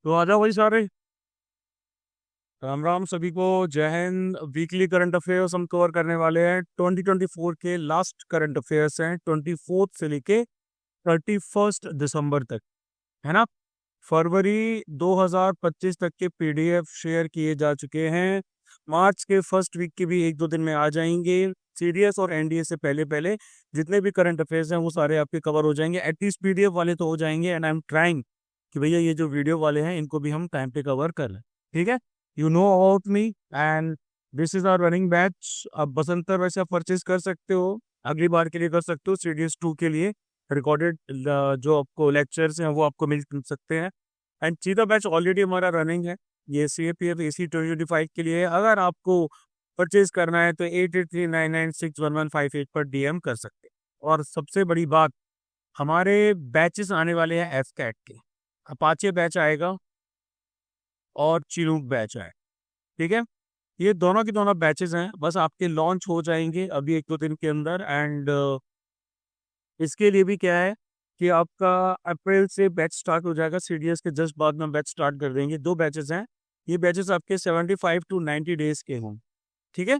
तो आ जाओ भाई सारे। राम राम सभी को। जय हिंद। वीकली करंट अफेयर्स हम कवर करने वाले हैं। 2024 के लास्ट करंट अफेयर्स हैं, 24 से लेके 31 दिसंबर तक, है ना। फरवरी 2025 तक के पीडीएफ शेयर किए जा चुके हैं। मार्च के फर्स्ट वीक के भी एक दो दिन में आ जाएंगे। सीडीएस और एनडीए से पहले पहले जितने भी करंट अफेयर्स हैं वो सारे आपके कवर हो जाएंगे। एटलीस्ट पीडीएफ वाले तो हो जाएंगे, एंड आई एम ट्राइंग कि भैया ये जो वीडियो वाले हैं इनको भी हम टाइम पे कवर कर लें। ठीक है। You know about me and this is our running batch. अब बसंतर वैसे आप परचेज कर सकते हो, अगली बार के लिए कर सकते हो। सीडीएस 2 के लिए रिकॉर्डेड जो आपको लेक्चर्स हैं वो आपको मिल सकते हैं। एंड चीता बैच ऑलरेडी हमारा रनिंग है। ये CAPF AC 2025 के लिए है। अगर आपको परचेज करना है तो 8839961158 पर डीएम कर सकते हैं। और सबसे बड़ी बात, हमारे बैचेस आने वाले हैं एफकैट के। अपाचे बैच आएगा और चिनूक बैच आए। ठीक है। ये दोनों के दोनों बैचेस हैं, बस आपके लॉन्च हो जाएंगे अभी एक दो दिन के अंदर। एंड इसके लिए भी क्या है कि आपका अप्रैल से बैच स्टार्ट हो जाएगा। सीडीएस के जस्ट बाद में बैच स्टार्ट कर देंगे। दो बैचेस हैं। ये बैचेस आपके 75 to 90 डेज के हों। ठीक है।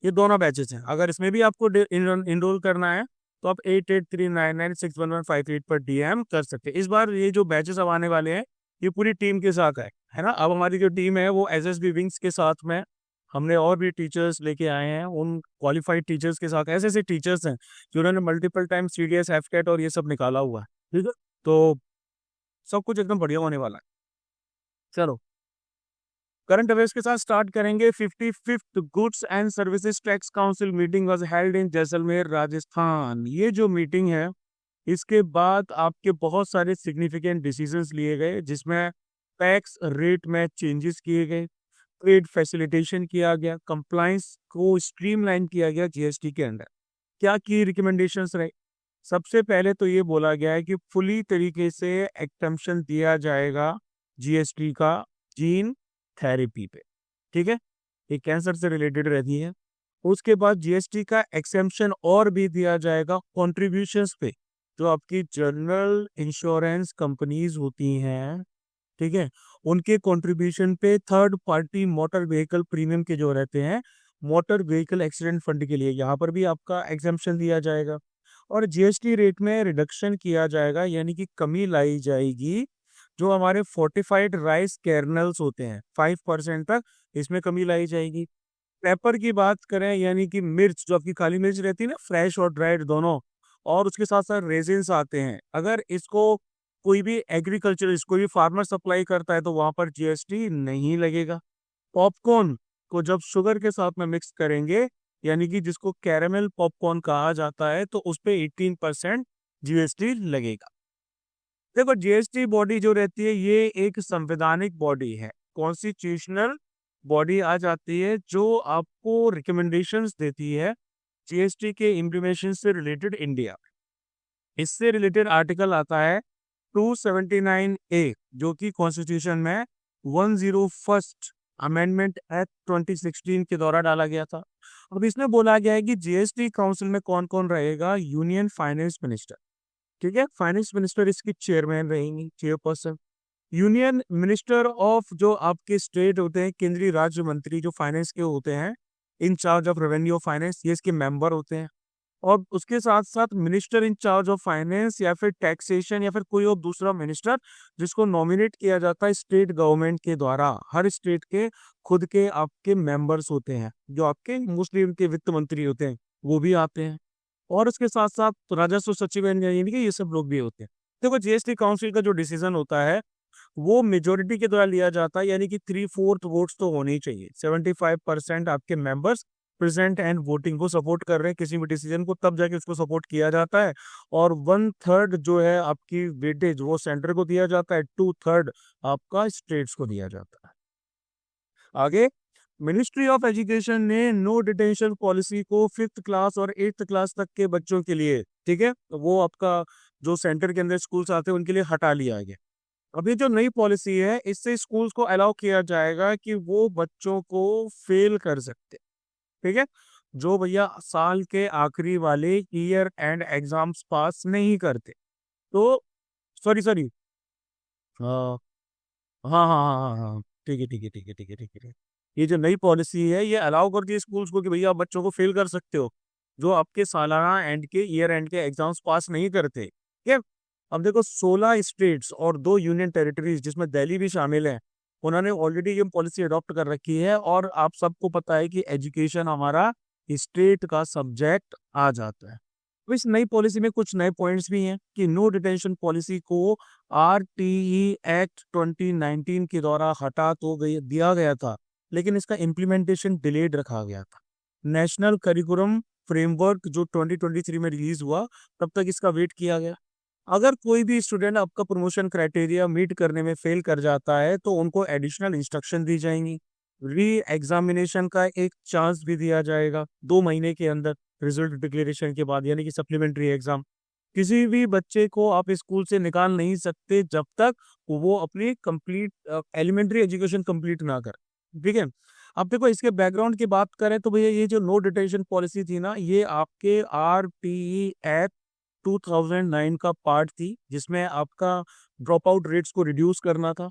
ये दोनों बैचेस हैं। अगर इसमें भी आपको इनरोल करना है तो आप 8839961158 पर डीएम कर सकते हैं। इस बार ये जो बैचेस अब आने वाले हैं ये पूरी टीम के साथ है ना। अब हमारी जो टीम है वो एसएसबी विंग्स के साथ में, हमने और भी टीचर्स लेके आए हैं। उन क्वालिफाइड टीचर्स के साथ, ऐसे ऐसे टीचर्स हैं जिन्होंने मल्टीपल टाइम सीडीएस एफकेट और ये सब निकाला हुआ है। ठीक है। तो सब कुछ एकदम बढ़िया होने वाला है। चलो, करंट अफेयर्स के साथ स्टार्ट करेंगे। 55th goods and services tax council meeting was held in Jaisalmer Rajasthan. ये जो मीटिंग है इसके बाद आपके बहुत सारे सिग्निफिकेंट डिसीजंस लिए गए, जिसमें टैक्स रेट में चेंजेस किए गए, ट्रेड फैसिलिटेशन किया गया, कंप्लायंस को स्ट्रीमलाइन किया गया जीएसटी के अंदर। क्या की रिकमेंडेशंस रहे? सबसे पहले तो ये बोला गया है कि फुली तरीके से एक्सटेंशन दिया जाएगा जीएसटी का जीन थेरेपी पे। ठीक है। ये कैंसर से रिलेटेड रहती है। उसके बाद जीएसटी का एक्सेम्पशन और भी दिया जाएगा कॉन्ट्रीब्यूशंस पे, जो आपकी जनरल इंश्योरेंस कंपनीज होती हैं। ठीक है। उनके कंट्रीब्यूशन पे third party motor vehicle premium के जो रहते हैं, मोटर व्हीकल एक्सीडेंट फंड के लिए, यहाँ पर भी आपका एग्जाम्पशन दिया जाएगा। और जीएसटी रेट में रिडक्शन किया जाएगा, यानी कि कमी लाई जाएगी। जो हमारे फोर्टिफाइड राइस कर्नल्स होते हैं 5% तक, इसमें कमी लाई जाएगी। पेपर की बात करें, यानी कि मिर्च, जो आपकी काली मिर्च रहती है ना, फ्रेश और ड्राइड दोनों, और उसके साथ साथ रेजिन्स आते हैं, अगर इसको कोई भी एग्रीकल्चरिस्ट, कोई भी फार्मर सप्लाई करता है तो वहां पर जीएसटी नहीं लगेगा। पॉपकॉर्न को जब शुगर के साथ में मिक्स करेंगे, यानी कि जिसको कैरेमल पॉपकॉर्न कहा जाता है, तो उस पे 18% जीएसटी लगेगा। देखो, जीएसटी बॉडी जो रहती है ये एक संवैधानिक बॉडी है, कॉन्स्टिट्यूशनल बॉडी आ जाती है, जो आपको रिकमेंडेशंस देती है जीएसटी के इम्प्लीमेशन से रिलेटेड इंडिया। इससे रिलेटेड आर्टिकल आता है 279A, जो कि कॉन्स्टिट्यूशन में 101st अमेंडमेंट एक्ट 2016 के द्वारा डाला गया था। अब इसमें बोला गया है कि जीएसटी काउंसिल में कौन कौन रहेगा। यूनियन फाइनेंस मिनिस्टर, ठीक है, फाइनेंस मिनिस्टर इसकी चेयरमैन रहेंगी, चेयरपर्सन। यूनियन मिनिस्टर ऑफ, जो आपके स्टेट होते हैं, केंद्रीय राज्य मंत्री जो फाइनेंस के होते हैं, in charge of revenue of finance, ये इसके मेंबर होते हैं। और उसके साथ साथ minister in charge of finance या फिर टैक्सेशन या फिर कोई और दूसरा मिनिस्टर, जिसको नॉमिनेट किया जाता है स्टेट गवर्नमेंट के द्वारा। हर स्टेट के खुद के आपके मेंबर्स होते हैं, जो आपके मुस्लिम के वित्त मंत्री होते हैं, वो भी आते हैं। और उसके साथ साथ राजस्व सचिव, यानी कि ये सब लोग भी होते हैं। देखो, जीएसटी काउंसिल का जो डिसीजन होता है वो मेजोरिटी के द्वारा लिया जाता है, यानी कि 3/4 वोट्स तो होने ही चाहिए। 75% आपके मेंबर्स प्रेजेंट एंड वोटिंग को सपोर्ट कर रहे हैं किसी भी डिसीजन को, तब जाके उसको सपोर्ट किया जाता है। और 1/3 जो है आपकी वेटेज वो सेंटर को दिया जाता है, 2/3 आपका स्टेट्स को दिया जाता है। आगे, मिनिस्ट्री ऑफ एजुकेशन ने नो डिटेंशन पॉलिसी को 5th क्लास और 8th क्लास तक के बच्चों के लिए, ठीक है, वो आपका जो सेंटर के अंदर स्कूल्स आते हैं उनके लिए हटा लिया गया। अभी जो नई पॉलिसी है, इससे स्कूल्स को अलाउ किया जाएगा कि वो बच्चों को फेल कर सकते। ठीक है। जो भैया साल के आखिरी वाले ईयर एंड एग्जाम्स पास नहीं करते, तो सॉरी सॉरी हाँ हाँ हाँ हाँ हाँ, ठीक है ठीक है ठीक है ठीक है ठीक है। ये जो नई पॉलिसी है ये अलाउ करती है स्कूल्स को कि भैया आप बच्चों को फेल कर सकते हो जो आपके सालाना एंड के ईयर एंड के एग्जाम्स पास नहीं करते, ठीक है। अब देखो 16 स्टेट्स और 2 यूनियन टेरिटरीज जिसमें दिल्ली भी शामिल है, उन्होंने ऑलरेडी ये पॉलिसी अडॉप्ट कर रखी है। और आप सबको पता है कि एजुकेशन हमारा स्टेट का सब्जेक्ट आ जाता है। तो इस नई पॉलिसी में कुछ नए पॉइंट्स भी हैं कि नो डिटेंशन पॉलिसी को आरटीई एक्ट 2019 के द्वारा हटा तो दिया गया था, लेकिन इसका इम्प्लीमेंटेशन डिलेड रखा गया था। नेशनल करिकुलम फ्रेमवर्क जो 2023 में रिलीज हुआ, तब तक इसका वेट किया गया। अगर कोई भी स्टूडेंट आपका प्रमोशन क्राइटेरिया मीट करने में फेल कर जाता है तो उनको एडिशनल इंस्ट्रक्शन दी जाएंगी। री एग्जामिनेशन का एक चांस भी दिया जाएगा 2 महीने के अंदर रिजल्ट डिक्लेरेशन के बाद, यानी कि सप्लीमेंट्री एग्जाम। किसी भी बच्चे को आप स्कूल से निकाल नहीं सकते जब तक वो अपनी कंप्लीट एलिमेंट्री एजुकेशन कंप्लीट ना करे, ठीक है। अब देखो इसके बैकग्राउंड की बात करें तो भैया ये जो नो डिटेंशन पॉलिसी थी ना, ये आपके आरटीई एक्ट 2009 का पार्ट थी जिसमें आपका ड्रॉप आउट रेट्स को रिड्यूस करना था।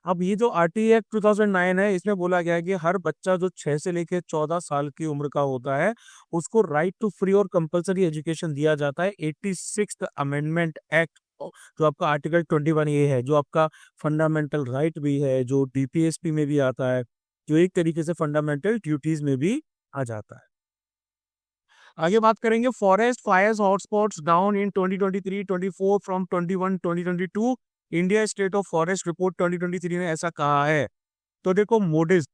अब ये जो आरटीई एक्ट 2009 है, इसमें बोला गया है कि हर बच्चा जो 6 से लेकर 14 साल की उम्र का होता है उसको राइट टू फ्री और कंपलसरी एजुकेशन दिया जाता है। 86th अमेंडमेंट एक्ट जो आपका आर्टिकल 21 ये है, जो आपका फंडामेंटल राइट भी है, जो डीपीएसपी में भी आता है, जो एक तरीके से फंडामेंटल ड्यूटीज में भी आ जाता है। आगे बात करेंगे forest fires hotspots down in 2023-24 from 21-2022। India state of forest report 2023 ने ऐसा कहा है। तो देखो मोडिस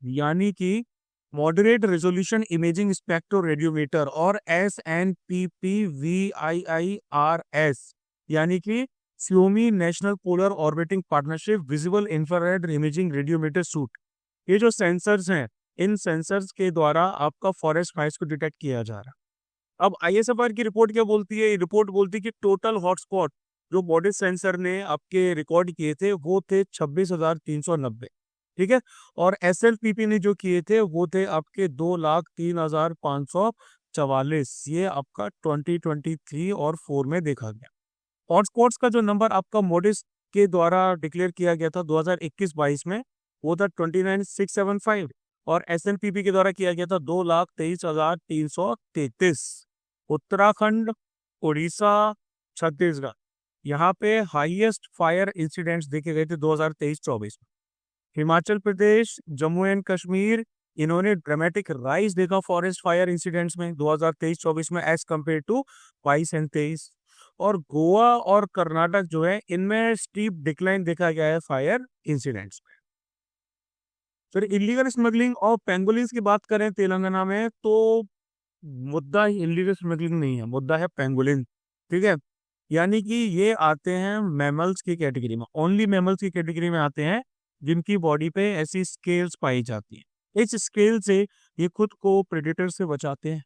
यानी कि moderate resolution imaging spectroradiometer, और SNPPVIIRS यानी कि Suomi national polar orbiting partnership visible infrared imaging radiometer suite, ये जो सेंसर्स हैं, इन सेंसर्स के द्वारा आपका फॉरेस्ट फायर्स को डिटेक्ट किया जा रहा है। अब आईएसएफआर की रिपोर्ट क्या बोलती है? ये रिपोर्ट बोलती है कि टोटल हॉटस्पॉट जो बॉडी सेंसर ने आपके रिकॉर्ड किए थे वो थे 26,390, ठीक है। और एसएलपीपी ने जो किए थे वो थे आपके 2,03,544। ये आपका 2023 और 4 में देखा गया। हॉटस्पॉट्स का जो नंबर आपका मोडिस के द्वारा डिक्लेयर किया गया था 2021-22 में, वो था 29,675। और एसएनपीपी के द्वारा किया गया था 2,23,333। उत्तराखंड, उड़ीसा, छत्तीसगढ़, यहाँ पे हाईएस्ट फायर इंसिडेंट्स देखे गए थे 2023-24 में। हिमाचल प्रदेश, जम्मू एंड कश्मीर, इन्होंने ड्रामेटिक राइज देखा फॉरेस्ट फायर इंसिडेंट्स में 2023-24 में एज कंपेयर टू 22 एंड 23। और गोवा और कर्नाटक जो है इनमें स्टीप डिक्लाइन देखा गया है फायर इंसिडेंट्स में। फिर इलीगल स्मगलिंग और पेंगोलिन्स की बात करें तेलंगाना में, तो मुद्दा इलीगल स्मगलिंग नहीं है, मुद्दा है पेंगोलिन, ठीक है। यानी कि ये आते हैं मैमल्स की कैटेगरी में, ओनली मैमल्स की कैटेगरी में आते हैं जिनकी बॉडी पे ऐसी स्केल्स पाई जाती हैं। इस स्केल से ये खुद को प्रेडेटर से बचाते हैं।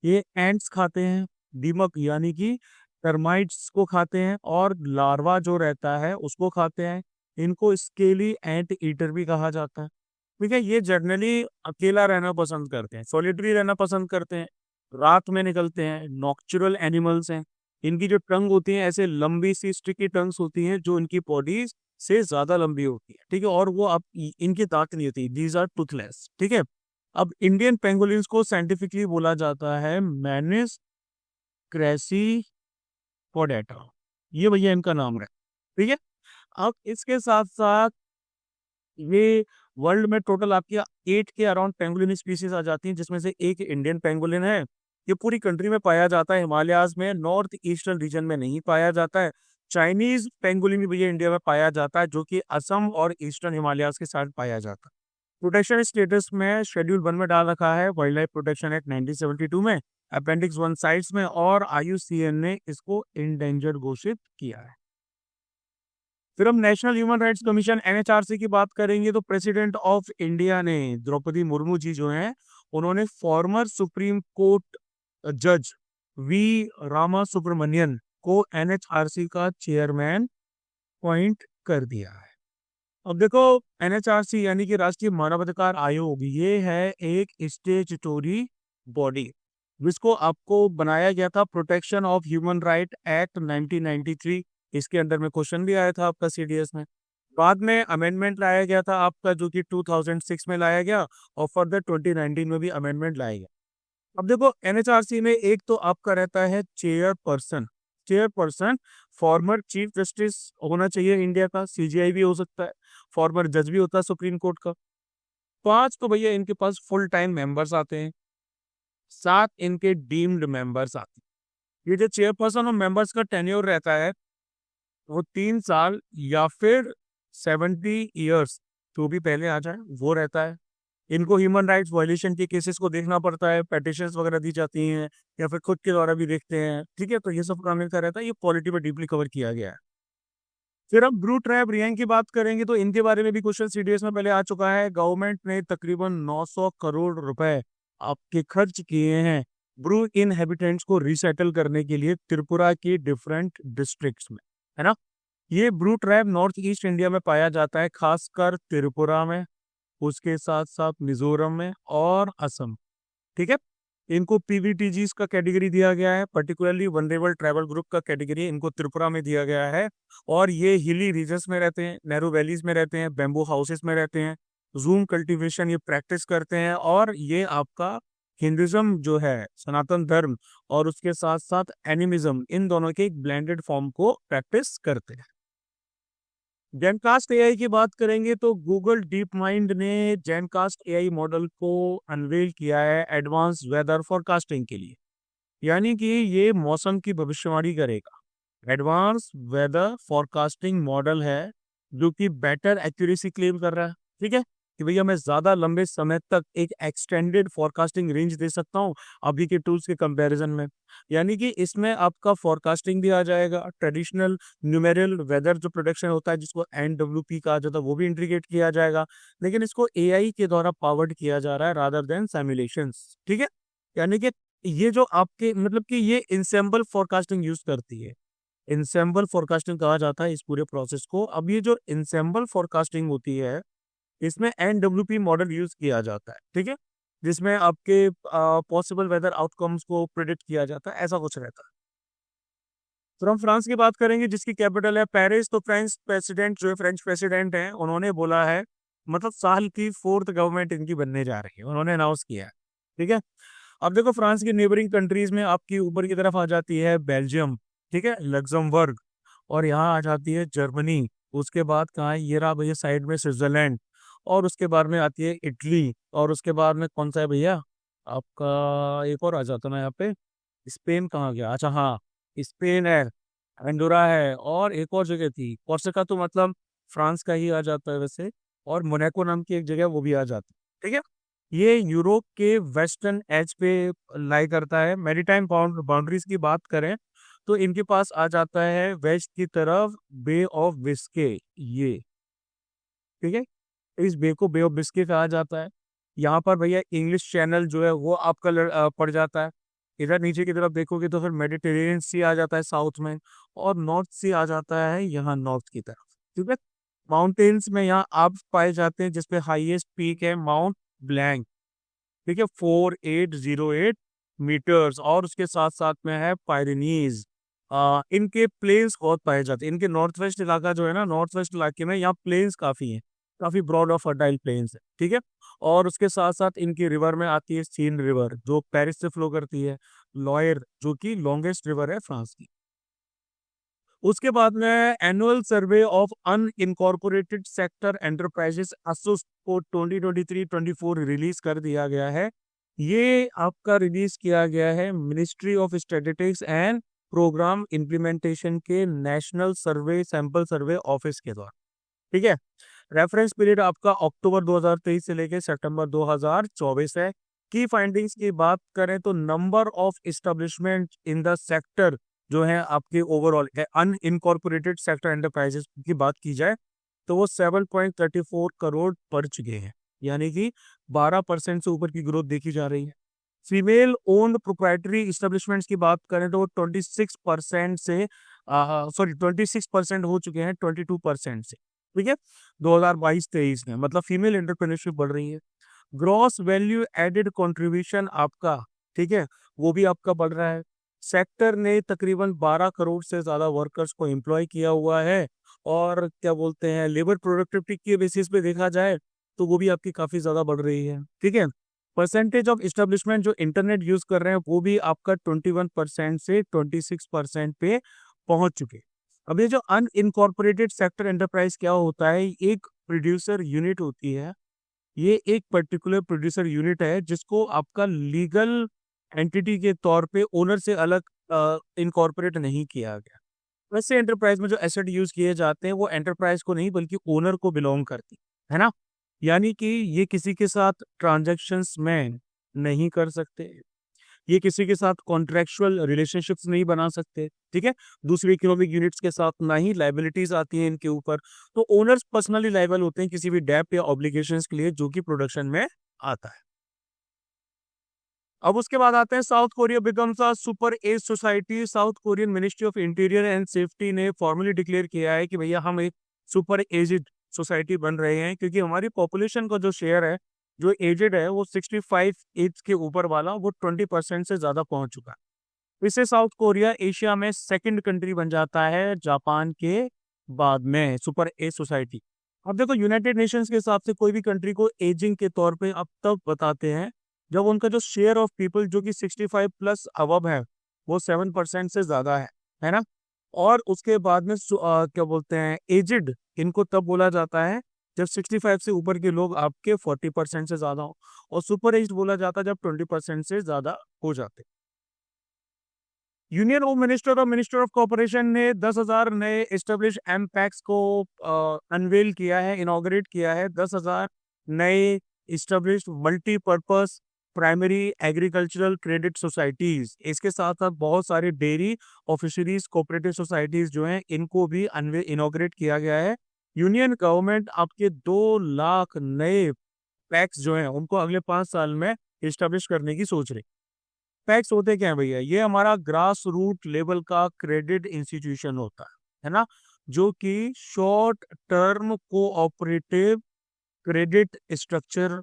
ये एंट्स खाते हैं, दीमक यानी कि टर्माइट्स को खाते हैं, और लार्वा जो रहता है उसको खाते हैं। इनको स्केली एंट ईटर भी कहा जाता है, ठीक है। ये जनरली अकेला रहना पसंद करते हैं, सॉलिटरी रहना पसंद करते हैं, रात में निकलते हैं, नॉक्चुरल एनिमल्स हैं। इनकी जो टंग होती है ऐसे लंबी सी स्टिकी टंग्स होती हैं जो इनकी बॉडी से ज्यादा लंबी होती है, ठीक है। और वो आप इनकी दांत नहीं होती, दीज आर टूथलेस, ठीक है। अब इंडियन पेंगोलिन्स को साइंटिफिकली बोला जाता है मैनिस क्रेसी पोडेटा, ये भैया इनका नाम है, ठीक है। अब इसके साथ साथ ये वर्ल्ड में टोटल आपकी 8 के अराउंड पेंगुलिन स्पीसीज आ जाती हैं, जिसमें से एक इंडियन पेंगुलिन है। ये पूरी कंट्री में पाया जाता है, हिमालयाज में, नॉर्थ ईस्टर्न रीजन में नहीं पाया जाता है। चाइनीज पेंगुलिन भी ये इंडिया में पाया जाता है, जो कि असम और ईस्टर्न हिमालयाज के साथ पाया जाता है। प्रोटेक्शन स्टेटस में शेड्यूल 1 में डाल रखा है वाइल्ड लाइफ प्रोटेक्शन एक्ट 1972 में, अपेंडिक्स 1 साइट्स में, और IUCN ने इसको इंडेंजर्ड घोषित किया है। फिर हम national human rights commission NHRC की बात करेंगे, तो प्रेसिडेंट ऑफ इंडिया ने द्रौपदी मुर्मू जी जो हैं, उन्होंने फॉर्मर सुप्रीम कोर्ट जज वी रामा सुब्रमण्यन को NHRC का चेयरमैन अपॉइंट कर दिया है। अब देखो NHRC यानी कि राष्ट्रीय मानवाधिकार आयोग, ये है एक स्टेचुटोरी बॉडी जिसको आपको बनाया गया था protection of human right act 1993। इसके अंदर में क्वेश्चन भी आया था आपका CDS में। बाद में अमेंडमेंट लाया गया था आपका, जो कि 2006 में लाया गया, और फर्दर 2019 में भी अमेंडमेंट लाया गया। अब देखो एनएचआरसी में एक तो आपका रहता है chairperson. Chairperson former chief justice होना चाहिए इंडिया का, सीजीआई भी हो सकता है, फॉर्मर जज भी होता है सुप्रीम कोर्ट का। 5 तो भैया इनके पास फुल टाइम मेंबर्स आते हैं, 7 इनके डीम्ड मेंबर्स आते हैं। ये जो चेयरपर्सन और मेंबर्स का टेन्योर रहता है वो 3 साल या फिर 70 ईयर्स, जो भी पहले आ जाए वो रहता है। इनको ह्यूमन राइट्स वायलेशन के केसेस को देखना पड़ता है, पेटिशंस वगैरह दी जाती हैं, या फिर खुद के द्वारा भी देखते हैं, ठीक है। तो ये सब काम इनका रहता है, ये पॉलिटी में डीपली कवर किया गया है। फिर अब ब्रू ट्रैप रियांग की बात करेंगे तो इनके बारे में भी क्वेश्चन सीडीएस में पहले आ चुका है। गवर्नमेंट ने तकरीबन 900 करोड़ रुपए आपके खर्च किए हैं ब्रू इनहेबिटेंट्स को रिसेटल करने के लिए त्रिपुरा की डिफरेंट डिस्ट्रिक्ट्स में, है ना। ये ब्रू ट्रैप नॉर्थ ईस्ट इंडिया में पाया जाता है, खासकर त्रिपुरा में, उसके साथ साथ मिजोरम में और असम, ठीक है। इनको पीवीटीजीस का कैटेगरी दिया गया है, पर्टिकुलरली वनरेबल ट्राइबल ग्रुप का कैटेगरी इनको त्रिपुरा में दिया गया है। और ये हिली रीजन्स में रहते हैं, नैरो वैलीज में रहते हैं, बैम्बू हाउसेस में रहते हैं, जूम कल्टीवेशन ये प्रैक्टिस करते हैं, और ये आपका हिंदुज्म जो है, सनातन धर्म, और उसके साथ साथ एनिमिज्म, इन दोनों के एक ब्लेंडेड फॉर्म को प्रैक्टिस करते हैं। जेनकास्ट एआई की बात करेंगे तो गूगल डीप माइंड ने जेनकास्ट एआई मॉडल को अनवेल किया है एडवांस वेदर फोरकास्टिंग के लिए, यानी कि ये मौसम की भविष्यवाणी करेगा। एडवांस वेदर फोरकास्टिंग मॉडल है जो कि बेटर एक्यूरेसी क्लेम कर रहा है, ठीक है, कि भैया मैं ज्यादा लंबे समय तक एक एक्सटेंडेड फोरकास्टिंग रेंज दे सकता हूँ अभी के टूल्स के कंपैरिजन में। यानी कि इसमें आपका फोरकास्टिंग भी आ जाएगा, ट्रेडिशनल न्यूमेरिकल वेदर जो प्रोडक्शन होता है जिसको एनडब्ल्यूपी कहा जाता है वो भी इंटीग्रेट किया जाएगा, लेकिन इसको एआई के द्वारा पावर्ड किया जा रहा है रादर देन सिमुलेशंस, ठीक है। यानी कि ये जो आपके मतलब कि ये इंसेम्बल फोरकास्टिंग यूज करती है, इंसेम्बल फोरकास्टिंग कहा जाता है इस पूरे प्रोसेस को। अब ये जो इंसेम्बल फोरकास्टिंग होती है इसमें एनडब्ल्यूपी मॉडल यूज किया जाता है, ठीक है, जिसमें आपके पॉसिबल वेदर आउटकम्स को प्रिडिक्ट किया जाता है, ऐसा कुछ रहता है। तो हम फ्रांस की बात करेंगे जिसकी कैपिटल है पेरिस। तो फ्रेंच प्रेसिडेंट जो है, फ्रेंच प्रेसिडेंट हैं, उन्होंने बोला है, मतलब साल की 4th गवर्नमेंट इनकी बनने जा रही है, उन्होंने अनाउंस किया है, ठीक है। अब देखो फ्रांस की नेबरिंग कंट्रीज में आपकी ऊपर की तरफ आ जाती है बेल्जियम, ठीक है, लग्जमबर्ग, और यहाँ आ जाती है जर्मनी। उसके बाद कहाँ है, ये रहा भैया साइड में स्विट्जरलैंड, और उसके बाद में आती है इटली, और उसके बाद में कौन सा है भैया आपका, एक और आ जाता है ना यहाँ पे, स्पेन कहाँ गया, अच्छा हाँ, स्पेन है, एंडोरा है, और एक और जगह थी कोर्सिका, तो मतलब फ्रांस का ही आ जाता है वैसे, और मोनाको नाम की एक जगह वो भी आ जाती है, ठीक है। ये यूरोप के वेस्टर्न एज पे लाई करता है। मैरीटाइम बाउंड्रीज की बात करें तो इनके पास आ जाता है वेस्ट की तरफ बे ऑफ बिस्के, ये, ठीक है, इस बे को बे ऑफ बिस्के कहा जाता है। यहाँ पर भैया इंग्लिश चैनल जो है वो आपका पड़ जाता है। इधर नीचे की तरफ देखोगे तो फिर मेडिटेरेनियन सी आ जाता है साउथ में, और नॉर्थ सी आ जाता है यहाँ नॉर्थ की तरफ, ठीक है। माउंटेन्स में यहाँ आप पाए जाते हैं जिसपे हाईएस्ट पीक है माउंट ब्लैंक, ठीक है, 4808 मीटर्स, और उसके साथ साथ में है पायरेनीज। इनके प्लेन्स बहुत पाए जाते हैं। इनके नॉर्थ वेस्ट इलाका जो है ना, नॉर्थ वेस्ट इलाके में यहाँ प्लेन्स काफी हैं, काफी ब्रॉड और फर्टाइल प्लेन्स है, ठीक है। और उसके साथ साथ इनकी रिवर में आती है सीन रिवर जो पेरिस से फ्लो करती है, लॉयर जो कि लॉन्गेस्ट रिवर है फ्रांस की। उसके बाद में annual survey of unincorporated sector enterprises Asus को 2023-24 रिलीज कर दिया गया है। ये आपका रिलीज किया गया है ministry of statistics and programme implementation के national survey sample survey office के द्वारा, ठीक है। रेफरेंस पीरियड आपका अक्टूबर 2023 से लेकर सितंबर 2024 है। की फाइंडिंग्स की बात करें तो number of establishment in the sector जो है आपके ओवरऑल अनइनकॉर्पोरेटेड सेक्टर एंटरप्राइजेस की बात की जाए तो वो 7.34 करोड़ पड़ चुके हैं, यानी कि 12% से ऊपर की ग्रोथ देखी जा रही है। फीमेल ओन्ड प्रोप्राइटरी इस्टेब्लिशमेंट्स की बात करें तो वो 26% से 26% हो चुके हैं 22% से, ठीक है, 2022-23 में, मतलब फीमेल एंटरप्रेन्योरशिप बढ़ रही है। ग्रॉस वैल्यू एडेड कंट्रीब्यूशन आपका, ठीक है, वो भी आपका बढ़ रहा है। सेक्टर ने तकरीबन 12 करोड़ से ज़्यादा वर्कर्स को एम्प्लॉय किया हुआ है। और क्या बोलते हैं, लेबर प्रोडक्टिविटी के बेसिस पे देखा जाए तो वो भी आपकी काफ़ी ज़्यादा बढ़ रही है। ठीक है, परसेंटेज ऑफ इस्टेब्लिशमेंट जो इंटरनेट यूज़ कर रहे हैं वो भी आपका 21% से 26% पे पहुंच चुके। अब ये जो अनइनकॉर्पोरेटेड सेक्टर एंटरप्राइज क्या होता है, एक प्रोड्यूसर यूनिट होती है। ये एक पर्टिकुलर प्रोड्यूसर यूनिट है जिसको आपका लीगल एंटिटी के तौर पे ओनर से अलग इनकॉर्पोरेट नहीं किया गया। वैसे एंटरप्राइज में जो एसेट यूज किए जाते हैं वो एंटरप्राइज को नहीं बल्कि ओनर को बिलोंग करती है ना। यानी कि ये किसी के साथ ट्रांजैक्शंस में नहीं कर सकते, ये किसी के साथ कॉन्ट्रेक्चुअल रिलेशनशिप्स नहीं बना सकते। ठीक है, दूसरी इकोनॉमिक यूनिट्स के साथ ना ही लाइबिलिटीज आती हैं इनके ऊपर। तो ओनर्स पर्सनली लाइबल होते हैं किसी भी डेब्ट या ऑब्लिगेशंस के लिए जो कि प्रोडक्शन में आता है। अब उसके बाद आते हैं South Korea becomes a super age society. South Korean ministry of interior and safety ने फॉर्मली डिक्लेयर किया है कि भैया हम एक सुपर एजिड सोसाइटी बन रहे हैं, क्योंकि हमारी पॉपुलेशन का जो शेयर है, जो एजेड है, वो 65 एज के ऊपर वाला वो 20% से ज्यादा पहुंच चुका है। इससे साउथ कोरिया एशिया में सेकंड कंट्री बन जाता है जापान के बाद में सुपर एज सोसाइटी। अब देखो, यूनाइटेड नेशंस के हिसाब से कोई भी कंट्री को एजिंग के तौर पे अब तक बताते हैं जब उनका जो शेयर ऑफ पीपल जो कि 65 प्लस अबव है वो 7% से ज्यादा है ना। और उसके बाद में क्या बोलते हैं, एजिड इनको तब बोला जाता है जब 65 से ऊपर के लोग आपके 40% से ज्यादा हो, और सुपर एज बोला जाता है जब 20% से ज्यादा हो जाते। यूनियन होम मिनिस्टर और मिनिस्टर ऑफ कॉर्पोरेशन ने 10,000 नए एस्टेब्लिश एम पैक्स को अनवेल किया है, इनॉग्रेट किया है। 10,000 नए establish multipurpose primary agricultural credit societies, इसके साथ साथ बहुत सारे डेयरी और फिशरीज कोऑपरेटिव सोसाइटीज जो हैं इनको भी इनॉग्रेट किया गया है। यूनियन गवर्नमेंट आपके 2 लाख नए पैक्स जो हैं उनको अगले 5 साल में इस्टेब्लिश करने की सोच रही। पैक्स होते क्या है भैया, ये हमारा ग्रास रूट लेवल का क्रेडिट इंस्टीट्यूशन होता है ना, जो कि short term cooperative credit structure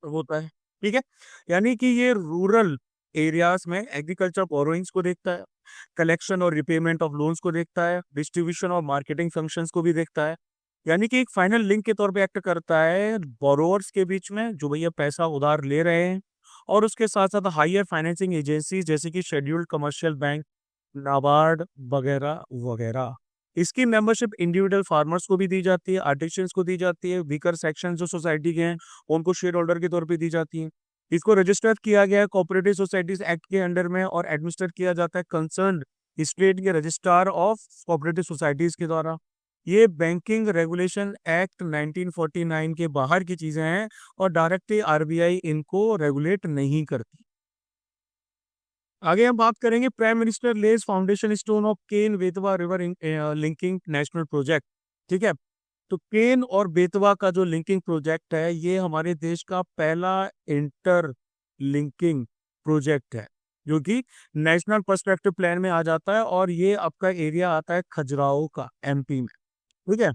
होता है। ठीक है, यानी कि ये रूरल एरियाज में एग्रीकल्चर बोरोइंग्स को देखता है, कलेक्शन और रिपेमेंट ऑफ लोन्स को देखता है, डिस्ट्रीब्यूशन और मार्केटिंग फंक्शंस को भी देखता है। यानी कि एक फाइनल लिंक के तौर पे एक्ट करता है बोरोवर्स के बीच में जो भैया पैसा उधार ले रहे हैं, और उसके साथ साथ हायर फाइनेंसिंग एजेंसी जैसे कि शेड्यूल्ड कमर्शियल बैंक, नाबार्ड वगैरह वगैरह। इसकी मेंबरशिप इंडिविजुअल फार्मर्स को भी दी जाती है, आर्टिशियंस को दी जाती है, वीकर सेक्शन जो सोसाइटी के हैं उनको शेयर होल्डर के तौर पे दी जाती है। इसको रजिस्टर किया गया है कोऑपरेटिव सोसाइटीज एक्ट के अंडर में और एडमिनिस्टर किया जाता है कंसर्न स्टेट के रजिस्ट्रार ऑफ कोऑपरेटिव सोसाइटीज के द्वारा। ये बैंकिंग रेगुलेशन एक्ट 1949 के बाहर की चीजें हैं और डायरेक्टली आरबीआई इनको रेगुलेट नहीं करती। आगे हम बात करेंगे prime minister lays foundation stone of Ken Betwa river linking national project. ठीक है, तो केन और बेतवा का जो लिंकिंग प्रोजेक्ट है ये हमारे देश का पहला इंटर लिंकिंग प्रोजेक्ट है जो कि नेशनल पर्सपेक्टिव प्लान में आ जाता है, और ये आपका एरिया आता है खजुराहो का, एमपी में। ठीक है,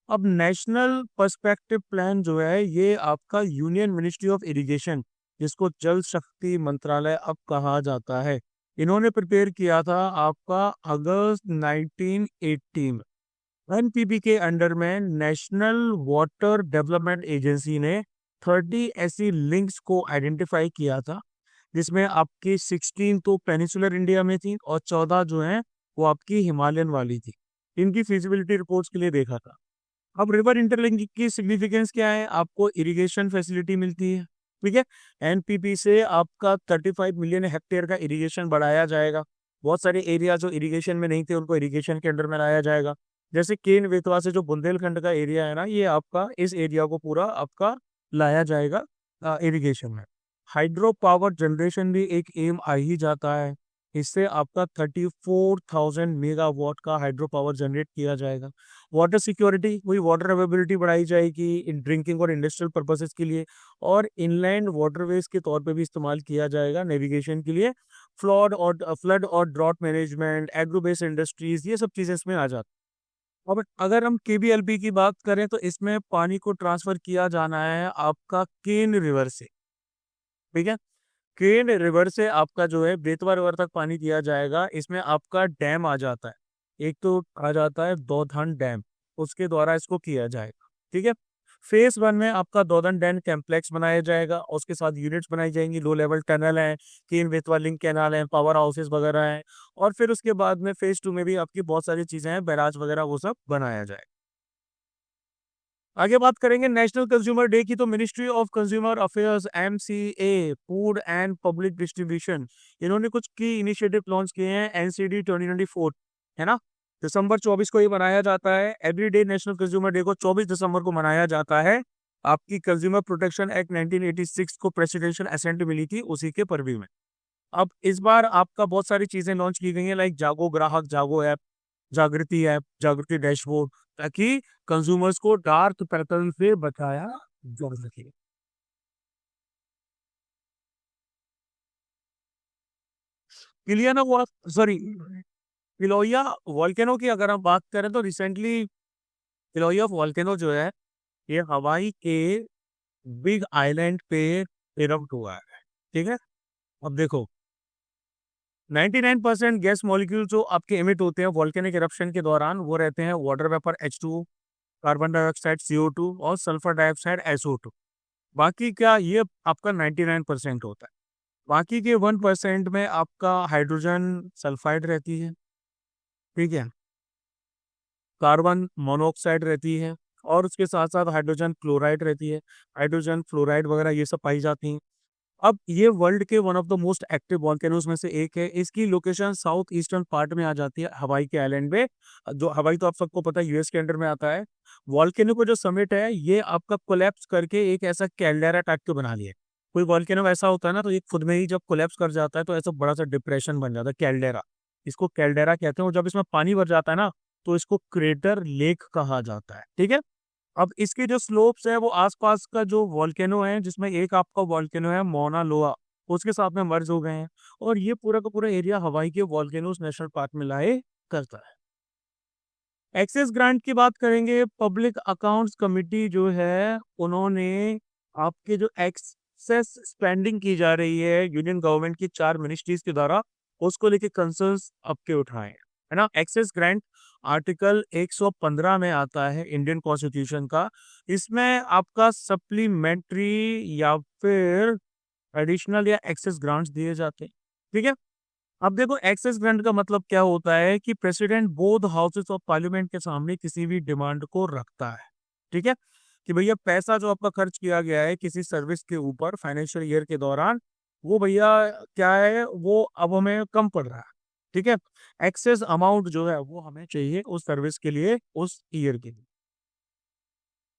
अब नेशनल पर्सपेक्टिव प्लान जो है ये आपका यूनियन मिनिस्ट्री ऑफ इरिगेशन, जिसको जल शक्ति मंत्रालय अब कहा जाता है, इन्होंने प्रिपेयर किया था आपका अगस्त 1980 में। एनपीपी के अंडर में नेशनल वाटर डेवलपमेंट एजेंसी ने 30 ऐसी लिंक्स को आइडेंटिफाई किया था, जिसमें आपकी 16 तो पेनिसुलर इंडिया में थी और 14 जो है वो आपकी हिमालयन वाली थी। इनकी फिजिबिलिटी रिपोर्ट्स के लिए देखा था। अब रिवर इंटरलिंकिंग की सिग्निफिकेंस क्या है, आपको इरिगेशन फैसिलिटी मिलती है। ठीक है, एनपीपी से आपका 35 मिलियन हेक्टेयर का इरिगेशन बढ़ाया जाएगा। बहुत सारे एरिया जो इरिगेशन में नहीं थे उनको इरिगेशन के अंडर में लाया जाएगा। जैसे केन बेतवा से जो बुंदेलखंड का एरिया है ना, ये आपका इस एरिया को पूरा आपका लाया जाएगा इरिगेशन में। हाइड्रो पावर जनरेशन भी एक एम आ ही जाता है, इससे आपका 34,000 मेगावाट का हाइड्रो पावर जनरेट किया जाएगा। वाटर सिक्योरिटी, वही वाटर अवेलेबिलिटी बढ़ाई जाएगी इन ड्रिंकिंग और इंडस्ट्रियल पर्पसेस के लिए, और इनलैंड वाटरवेज के तौर पे भी इस्तेमाल किया जाएगा नेविगेशन के लिए। फ्लड और drought management, agro based industries, ये सब चीजें इसमें आ जाती। अब अगर हम केबीएलपी की बात करें तो इसमें पानी को ट्रांसफर किया जाना है आपका केन रिवर से। ठीक है, केन रिवर से आपका जो है बेतवा रिवर तक पानी दिया जाएगा। इसमें आपका डैम आ जाता है, एक तो आ जाता है दौधन डैम, उसके द्वारा इसको किया जाएगा। ठीक है। फेज 1 में आपका दौधन डैम कॉम्प्लेक्स बनाया जाएगा, उसके साथ यूनिट्स बनाई जाएंगी, लो लेवल टनल है, केन बेतवा लिंक कैनाल है, पावर हाउसेस वगैरह हैं। और फिर उसके बाद में फेज 2 में भी आपकी बहुत सारी चीजें हैं, बैराज वगैरह वो सब बनाया जाए। आगे बात करेंगे नेशनल कंज्यूमर डे की, तो ministry of consumer affairs MCA food and public distribution, इन्होंने कुछ की इनिशिएटिव लॉन्च किए हैं। एनसीडी 2024 है ना, दिसंबर 24 को ये मनाया जाता है। एवरीडे नेशनल कंज्यूमर डे को 24 दिसंबर को मनाया जाता है। आपकी कंज्यूमर प्रोटेक्शन एक्ट 1986 को प्रेसिडेंशियल असेंट मिली थी, उसी के परवी में। अब इस बार आपका बहुत सारी चीजें लॉन्च की गई हैं, लाइक जागो ग्राहक, जागो ऐप, जागृति डैशबोर्ड, ताकि कंज्यूमर्स को डार्क पैटर्न से बचाया जा सके। पिलियाना वो सॉरी पिलोया वॉल्केनो की अगर हम बात करें तो रिसेंटली पिलोया वॉल्केनो जो है ये हवाई के बिग आइलैंड पे इरप्ट हुआ है। ठीक है। अब देखो 99% गैस मॉलिक्यूल जो आपके एमिट होते हैं वॉल्केनिक इरप्शन के दौरान वो रहते हैं water vapour H2, carbon dioxide CO2 और सल्फर डाइऑक्साइड SO2। बाकी क्या ये आपका 99% होता है। बाकी के 1% में आपका हाइड्रोजन सल्फाइड रहती है। ठीक है। कार्बन मोनोऑक्साइड रहती है, और उसके साथ साथ हाइड्रोजन क्लोराइड रहती है, हाइड्रोजन फ्लोराइड वगैरह ये सब पाई जाती हैं। अब ये वर्ल्ड के one of the most active volcanoes में से एक है। इसकी लोकेशन साउथ ईस्टर्न पार्ट में आ जाती है, हवाई के आइलैंड में। जो हवाई तो आप सबको पता है यूएस के अंडर में आता है। वॉल्केनो को जो समिट है ये आपका कोलैप्स करके एक ऐसा कैल्डेरा टाइप के बना लिया है। कोई वॉल्केनो ऐसा होता है ना, तो ये खुद में ही जब कोलैप्स कर जाता है तो ऐसा बड़ा सा डिप्रेशन बन जाता है, कैल्डेरा। इसको कैल्डेरा कहते हैं। और जब इसमें पानी भर जाता है ना तो इसको क्रेटर लेक कहा जाता है। ठीक है। अब इसके जो स्लोप्स है वो आसपास का जो वॉल्केनो है, जिसमें एक आपका वॉल्केनो है मौना लोआ, उसके साथ में मर्ज हो गए हैं। और ये पूरा का पूरा एरिया हवाई के वॉल्केनोज नेशनल पार्क में लाए करता है। एक्सेस ग्रांट की बात करेंगे, पब्लिक अकाउंट्स कमिटी जो है उन्होंने आपके जो एक्सेस स्पेंडिंग की जा रही है यूनियन गवर्नमेंट की 4 मिनिस्ट्रीज के द्वारा, उसको लेके कंसर्न्स आपके उठाए हैं, है ना। एक्सेस ग्रांट आर्टिकल 115 में आता है इंडियन कॉन्स्टिट्यूशन का। इसमें आपका सप्लीमेंट्री या फिर एडिशनल या एक्सेस ग्रांट्स दिए जाते हैं। ठीक है। अब देखो एक्सेस ग्रांट का मतलब क्या होता है कि president both houses of parliament के सामने किसी भी डिमांड को रखता है। ठीक है। कि भैया पैसा जो आपका खर्च किया गया है किसी सर्विस के ऊपर फाइनेंशियल ईयर के दौरान, वो भैया क्या है वो अब हमें कम पड़ रहा है। ठीक है। एक्सेस अमाउंट जो है वो हमें चाहिए उस सर्विस के लिए, उस ईयर के लिए।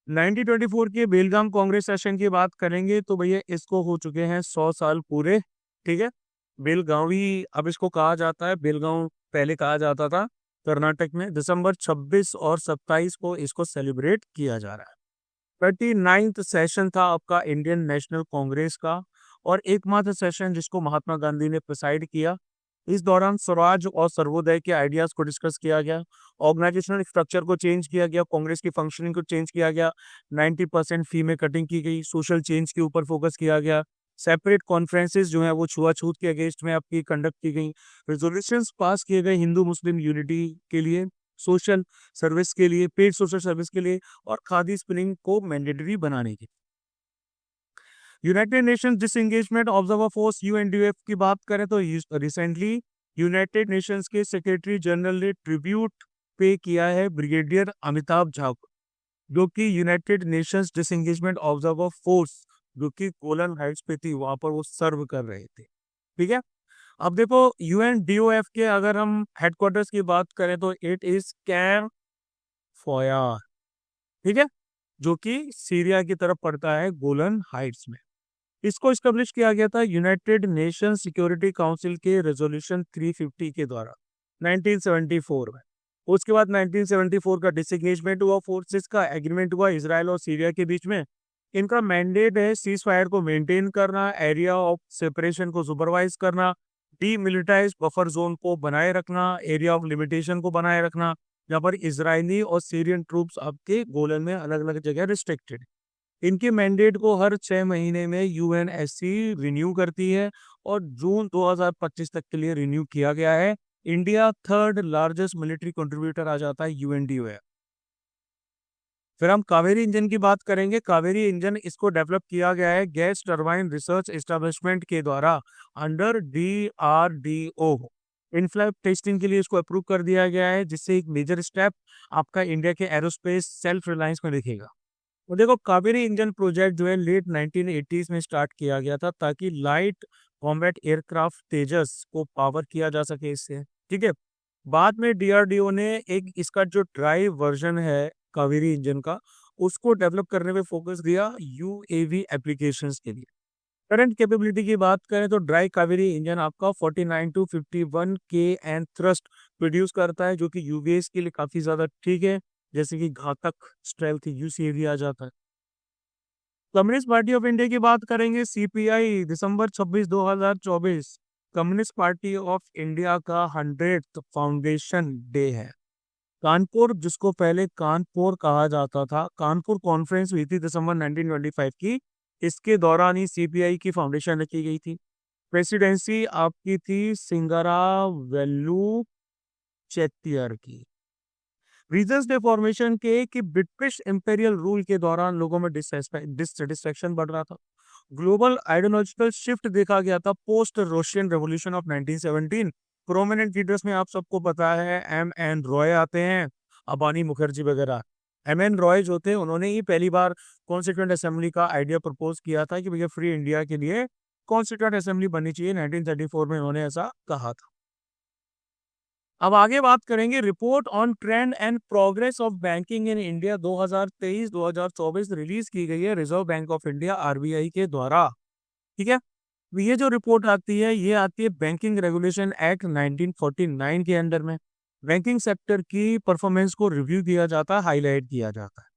1924 के बेलगाम कांग्रेस सेशन की बात करेंगे तो भैया इसको हो चुके हैं 100 साल पूरे। ठीक है। बेलगावी अब इसको कहा जाता है, बेलगांव पहले कहा जाता था कर्नाटक में। दिसंबर 26 और 27 को इसको सेलिब्रेट किया जा रहा है। 39th सेशन था आपका इंडियन नेशनल कांग्रेस का, और एकमात्र सेशन जिसको महात्मा गांधी ने प्रिसाइड किया। इस दौरान स्वराज और सर्वोदय के आइडियाज को डिस्कस किया गया, ऑर्गेनाइजेशनल स्ट्रक्चर को चेंज किया गया, कांग्रेस की फंक्शनिंग को चेंज किया गया, 90% फी में कटिंग की गई, सोशल चेंज के ऊपर फोकस किया गया, सेपरेट कॉन्फ्रेंसेस जो है वो छुआछूत के अगेंस्ट में आपकी कंडक्ट की गई, रेजोल्यूशंस पास किए गए हिंदू मुस्लिम यूनिटी के लिए, सोशल सर्विस के लिए, पेड सोशल सर्विस के लिए, और खादी स्पिनिंग को मैंडेटरी बनाने के। United Nations disengagement observer force UNDF की बात करें तो रिसेंटली यूनाइटेड नेशंस के सेक्रेटरी जनरल ने ट्रिब्यूट पे किया है ब्रिगेडियर अमिताभ झा को, जो कि United Nations disengagement observer force जो कि गोलन हाइट्स पे थी वहां पर वो सर्व कर रहे थे। ठीक है। अब देखो यूएनडीओएफ के अगर हम हेडक्वार्टर्स की बात करें तो इट इज कैंप फोया। ठीक है। जो कि सीरिया की तरफ पड़ता है गोलन हाइट्स में। इसको स्टेब्लिश किया गया था यूनाइटेड नेशन सिक्योरिटी काउंसिल के रेजोल्यूशन 350 के द्वारा 1974 में। उसके बाद 1974 का डिसएंगेजमेंट हुआ, फोर्सेस का एग्रीमेंट हुआ इसराइल और सीरिया के बीच में। इनका मैंडेट है सीज फायर को मेंटेन करना, एरिया ऑफ सेपरेशन को सुपरवाइज करना, डीमिलिटाइज बफर जोन को बनाए रखना, एरिया ऑफ लिमिटेशन को बनाए रखना, जहाँ पर इसराइली और सीरियन ट्रूप्स आपके गोलन में अलग अलग जगह रिस्ट्रिक्टेड। इनके मैंडेट को हर 6 महीने में यूएनएससी रिन्यू करती है और जून 2025 तक के लिए रिन्यू किया गया है। India third largest military contributor आ जाता है यूएनडीओ। फिर हम कावेरी इंजन की बात करेंगे। कावेरी इंजन इसको डेवलप किया गया है गैस टरबाइन रिसर्च एस्टेब्लिशमेंट के द्वारा under DRDO. In flight testing के लिए इसको अप्रूव कर दिया गया है, जिससे एक मेजर स्टेप आपका इंडिया के एरोस्पेस सेल्फ रिलायंस में दिखेगा। तो देखो, कावेरी इंजन प्रोजेक्ट जो है लेट 1980s में स्टार्ट किया गया था ताकि लाइट कॉम्बैट एयरक्राफ्ट तेजस को पावर किया जा सके इससे। ठीक है। बाद में डीआरडीओ ने एक इसका जो ड्राइव वर्जन है कावेरी इंजन का, उसको डेवलप करने में फोकस दिया यूएवी एप्लीकेशंस के लिए। करंट कैपेबिलिटी की बात करें तो ड्राई कावेरी इंजन आपका 49 to 51 के एन थ्रस्ट प्रोड्यूस करता है, जो कि यूवीएस के लिए काफी ज्यादा ठीक है, जैसे कि घातक स्ट्रेल्थ यूसीएवी आ जाता है। कम्युनिस्ट पार्टी ऑफ इंडिया की बात करेंगे। CPI December 26 2024 communist party of India का 100th फाउंडेशन डे है। कानपुर, जिसको पहले कानपुर कहा जाता था, कानपुर कॉन्फ्रेंस हुई थी दिसंबर 1925 की। इसके दौरान ही सीपीआई की फाउंडेशन रखी गई थी। प्रेसिडेंसी आपकी थी सिंगारावेलु चेट्टियर की। रीजंस थे फॉर्मेशन के कि ब्रिटिश इंपेरियल रूल के दौरान लोगों में डिससेटिस्फेक्शन बढ़ रहा था। ग्लोबल आइडियोलॉजिकल शिफ्ट देखा गया था post Russian revolution of 1917। Prominent leaders में आप सबको पता है एम एन रॉय आते हैं, अबानी मुखर्जी वगैरह। एम एन रॉय जो थे, उन्होंने ही पहली बार कॉन्स्टिट्यूएंट असेंबली का आइडिया प्रपोज किया था कि भैया फ्री इंडिया के लिए कॉन्स्टिट्यूएंट असेंबली बननी चाहिए। 1934 में उन्होंने ऐसा कहा था। अब आगे बात करेंगे report on trend and progress of banking in India 2023-2024 release की गई है reserve bank of India RBI के द्वारा। ठीक है। ये जो रिपोर्ट आती है, ये आती है बैंकिंग रेगुलेशन एक्ट 1949 के अंडर में। बैंकिंग सेक्टर की परफॉर्मेंस को रिव्यू किया जाता है, हाईलाइट किया जाता है।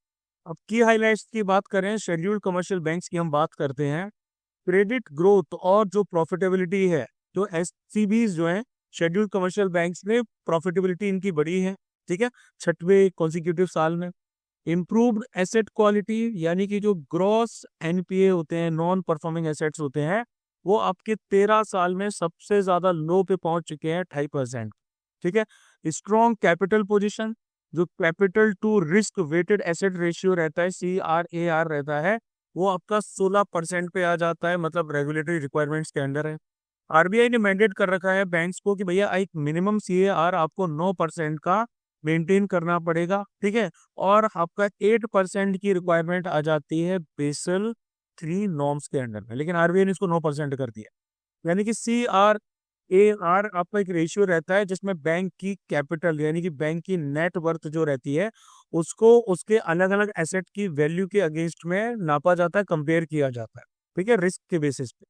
अब की हाईलाइट्स की बात करें, शेड्यूल्ड कमर्शियल बैंक्स की हम बात करते हैं। क्रेडिट ग्रोथ और जो प्रॉफिटेबिलिटी है, जो एससीबीज जो हैं, शेड्यूल्ड कमर्शियल बैंक्स में प्रॉफिटेबिलिटी इनकी बढ़ी है। ठीक है। छठवें कॉन्सिक्यूटिव साल में। इम्प्रूव्ड एसेट क्वालिटी, यानी कि जो ग्रॉस एनपीए होते हैं, नॉन परफॉर्मिंग एसेट्स होते हैं, वो आपके 13 साल में सबसे ज्यादा लो पे पहुंच चुके हैं, 2.5%। ठीक है। स्ट्रॉन्ग कैपिटल पोजीशन, जो capital to risk weighted asset ratio रहता है, CRAR रहता है, वो आपका 16% पे आ जाता है, मतलब रेगुलेटरी रिक्वायरमेंट्स के अंडर है। आरबीआई ने मैंडेट कर रखा है बैंक्स को कि भैया एक मिनिमम CAR आपको 9% का मेंटेन करना पड़ेगा। ठीक है। और आपका 8% की रिक्वायरमेंट आ जाती है बेसल 3 नॉर्म्स के अंडर में, लेकिन आरबीआई ने इसको 9% कर दिया। यानी कि CRAR आपका एक रेशियो रहता है जिसमें बैंक की कैपिटल, यानी कि बैंक की नेट वर्थ जो रहती है, उसको उसके अलग अलग एसेट की वैल्यू के अगेंस्ट में नापा जाता है, कंपेयर किया जाता है। ठीक है, रिस्क के बेसिस पे।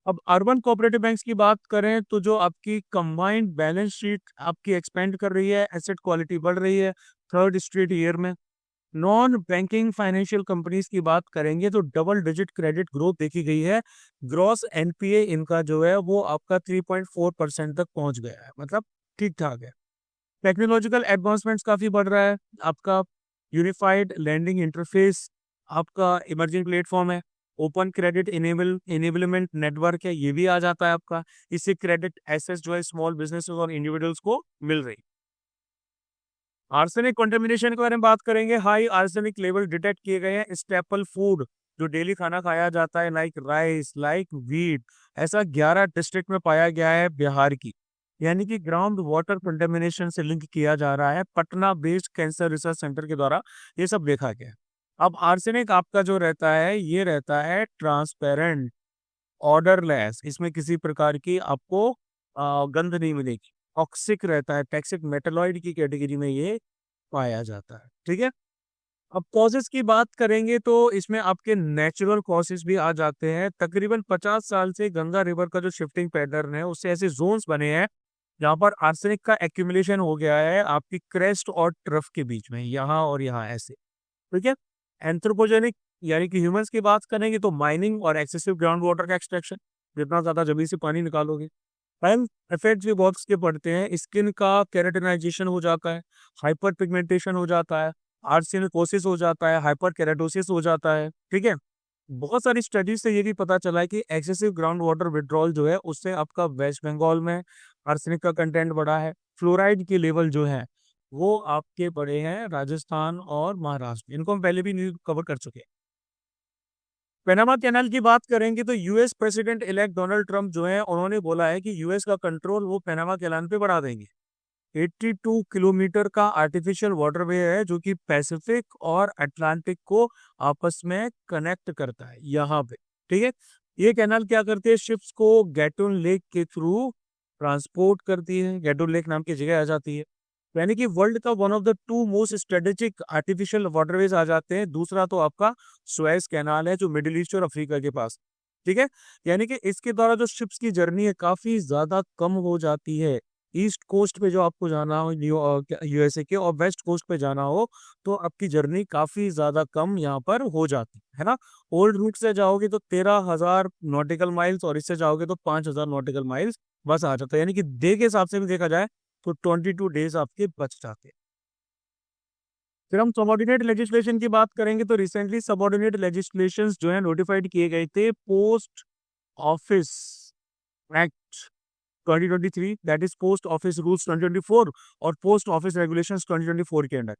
अब अर्बन कोऑपरेटिव बैंक्स की बात करें तो जो आपकी कंबाइंड बैलेंस शीट आपकी एक्सपेंड कर रही है, एसेट क्वालिटी बढ़ रही है थर्ड स्ट्रेट ईयर में। नॉन बैंकिंग फाइनेंशियल कंपनीज की बात करेंगे तो डबल डिजिट क्रेडिट ग्रोथ देखी गई है। ग्रॉस एनपीए इनका जो है वो आपका 3.4% तक पहुंच गया है, मतलब ठीक ठाक है। टेक्नोलॉजिकल एडवांसमेंट्स काफी बढ़ रहा है। आपका यूनिफाइड लैंडिंग इंटरफेस आपका इमर्जिंग प्लेटफॉर्म है। ओपन क्रेडिट इनेबलमेंट नेटवर्क है, ये भी आ जाता है आपका। इससे क्रेडिट एसेस जो है स्मॉल बिजनेस और इंडिविजुअल्स को मिल रही। आर्सेनिक कंटेमिनेशन के बारे में बात करेंगे। हाई आर्सेनिक लेवल डिटेक्ट किए गए हैं स्टेपल फूड, जो डेली खाना खाया जाता है, लाइक राइस, लाइक व्हीट, ऐसा 11 डिस्ट्रिक्ट में पाया गया है बिहार की। यानी कि ग्राउंड वाटर कंटेमिनेशन से लिंक किया जा रहा है Patna based cancer research centre के द्वारा, ये सब देखा गया है। अब आर्सेनिक आपका जो रहता है, ये रहता है ट्रांसपेरेंट, ऑर्डरलेस, इसमें किसी प्रकार की आपको गंध नहीं मिलेगी। टॉक्सिक रहता है, टॉक्सिक मेटालॉइड की कैटेगरी में ये पाया जाता है। ठीक है। अब कॉजेस की बात करेंगे तो इसमें आपके नेचुरल कॉजेस भी आ जाते हैं। तकरीबन 50 साल से गंगा रिवर का जो शिफ्टिंग पैटर्न है, उससे ऐसे जोन्स बने हैं जहां पर आर्सेनिक का एक्यूमुलेशन हो गया है आपकी क्रेस्ट और ट्रफ के बीच में, यहाँ और यहाँ ऐसे। ठीक है। एंथ्रोपोजेनिक, यानी कि ह्यूमंस की बात करेंगे तो माइनिंग और एक्सेसिव ग्राउंड वाटर का एक्सट्रैक्शन, जितना ज्यादा जमीन से पानी निकालोगे। हेल्थ इफेक्ट्स भी बहुत इसके पड़ते हैं। स्किन का केराटिनाइजेशन हो जाता है, हाइपर पिगमेंटेशन हो जाता है, आर्सेनिकोसिस हो जाता है, हाइपर केराटोसिस हो जाता है। ठीक है, बहुत सारी स्टडीज से ये भी पता चला है कि एक्सेसिव ग्राउंड वाटर विड्रॉल जो है उससे आपका वेस्ट बंगाल में आर्सेनिक का कंटेंट बढ़ा है। फ्लोराइड के लेवल जो है वो आपके बड़े हैं राजस्थान और महाराष्ट्र, इनको हम पहले भी न्यूज कवर कर चुके हैं। पैनामा कैनाल की बात करेंगे तो US president elect Donald Trump जो है उन्होंने बोला है कि यूएस का कंट्रोल वो पैनामा कैनाल पे बढ़ा देंगे। 82 किलोमीटर का आर्टिफिशियल वाटरवे है जो कि पैसिफिक और अटलांटिक को आपस में कनेक्ट करता है यहाँ पे। ठीक है, ये कैनाल क्या करती है, शिप्स को गैटून लेक के थ्रू ट्रांसपोर्ट करती है, गैटून लेक नाम की जगह आ जाती है। यानी कि वर्ल्ड का one of the two most strategic artificial waterways आ जाते हैं। दूसरा तो आपका सुएज कैनाल है जो मिडिल ईस्ट और अफ्रीका के पास। ठीक है, यानी कि इसके द्वारा जो शिप्स की जर्नी है काफी ज्यादा कम हो जाती है। ईस्ट कोस्ट पे जो आपको जाना हो यूएसए के, और वेस्ट कोस्ट पे जाना हो तो आपकी जर्नी काफी ज्यादा कम यहाँ पर हो जाती है ना। ओल्ड रूट से जाओगे तो 13,000 नॉटिकल माइल्स और इससे जाओगे तो 5,000 नॉटिकल माइल्स बस आ जाता है। यानी कि डे के हिसाब से भी देखा जाए तो 22 डेज आपके बच जाते हैं। फिर हम सबॉर्डिनेट लेजिस्लेशन की बात करेंगे तो रिसेंटली सबॉर्डिनेट लेजिस्लेशंस जो है नोटिफाइड किए गए थे post office act 2023, that is post office rules 2024 और पोस्ट ऑफिस रेगुलेशंस 2024 के अंडर।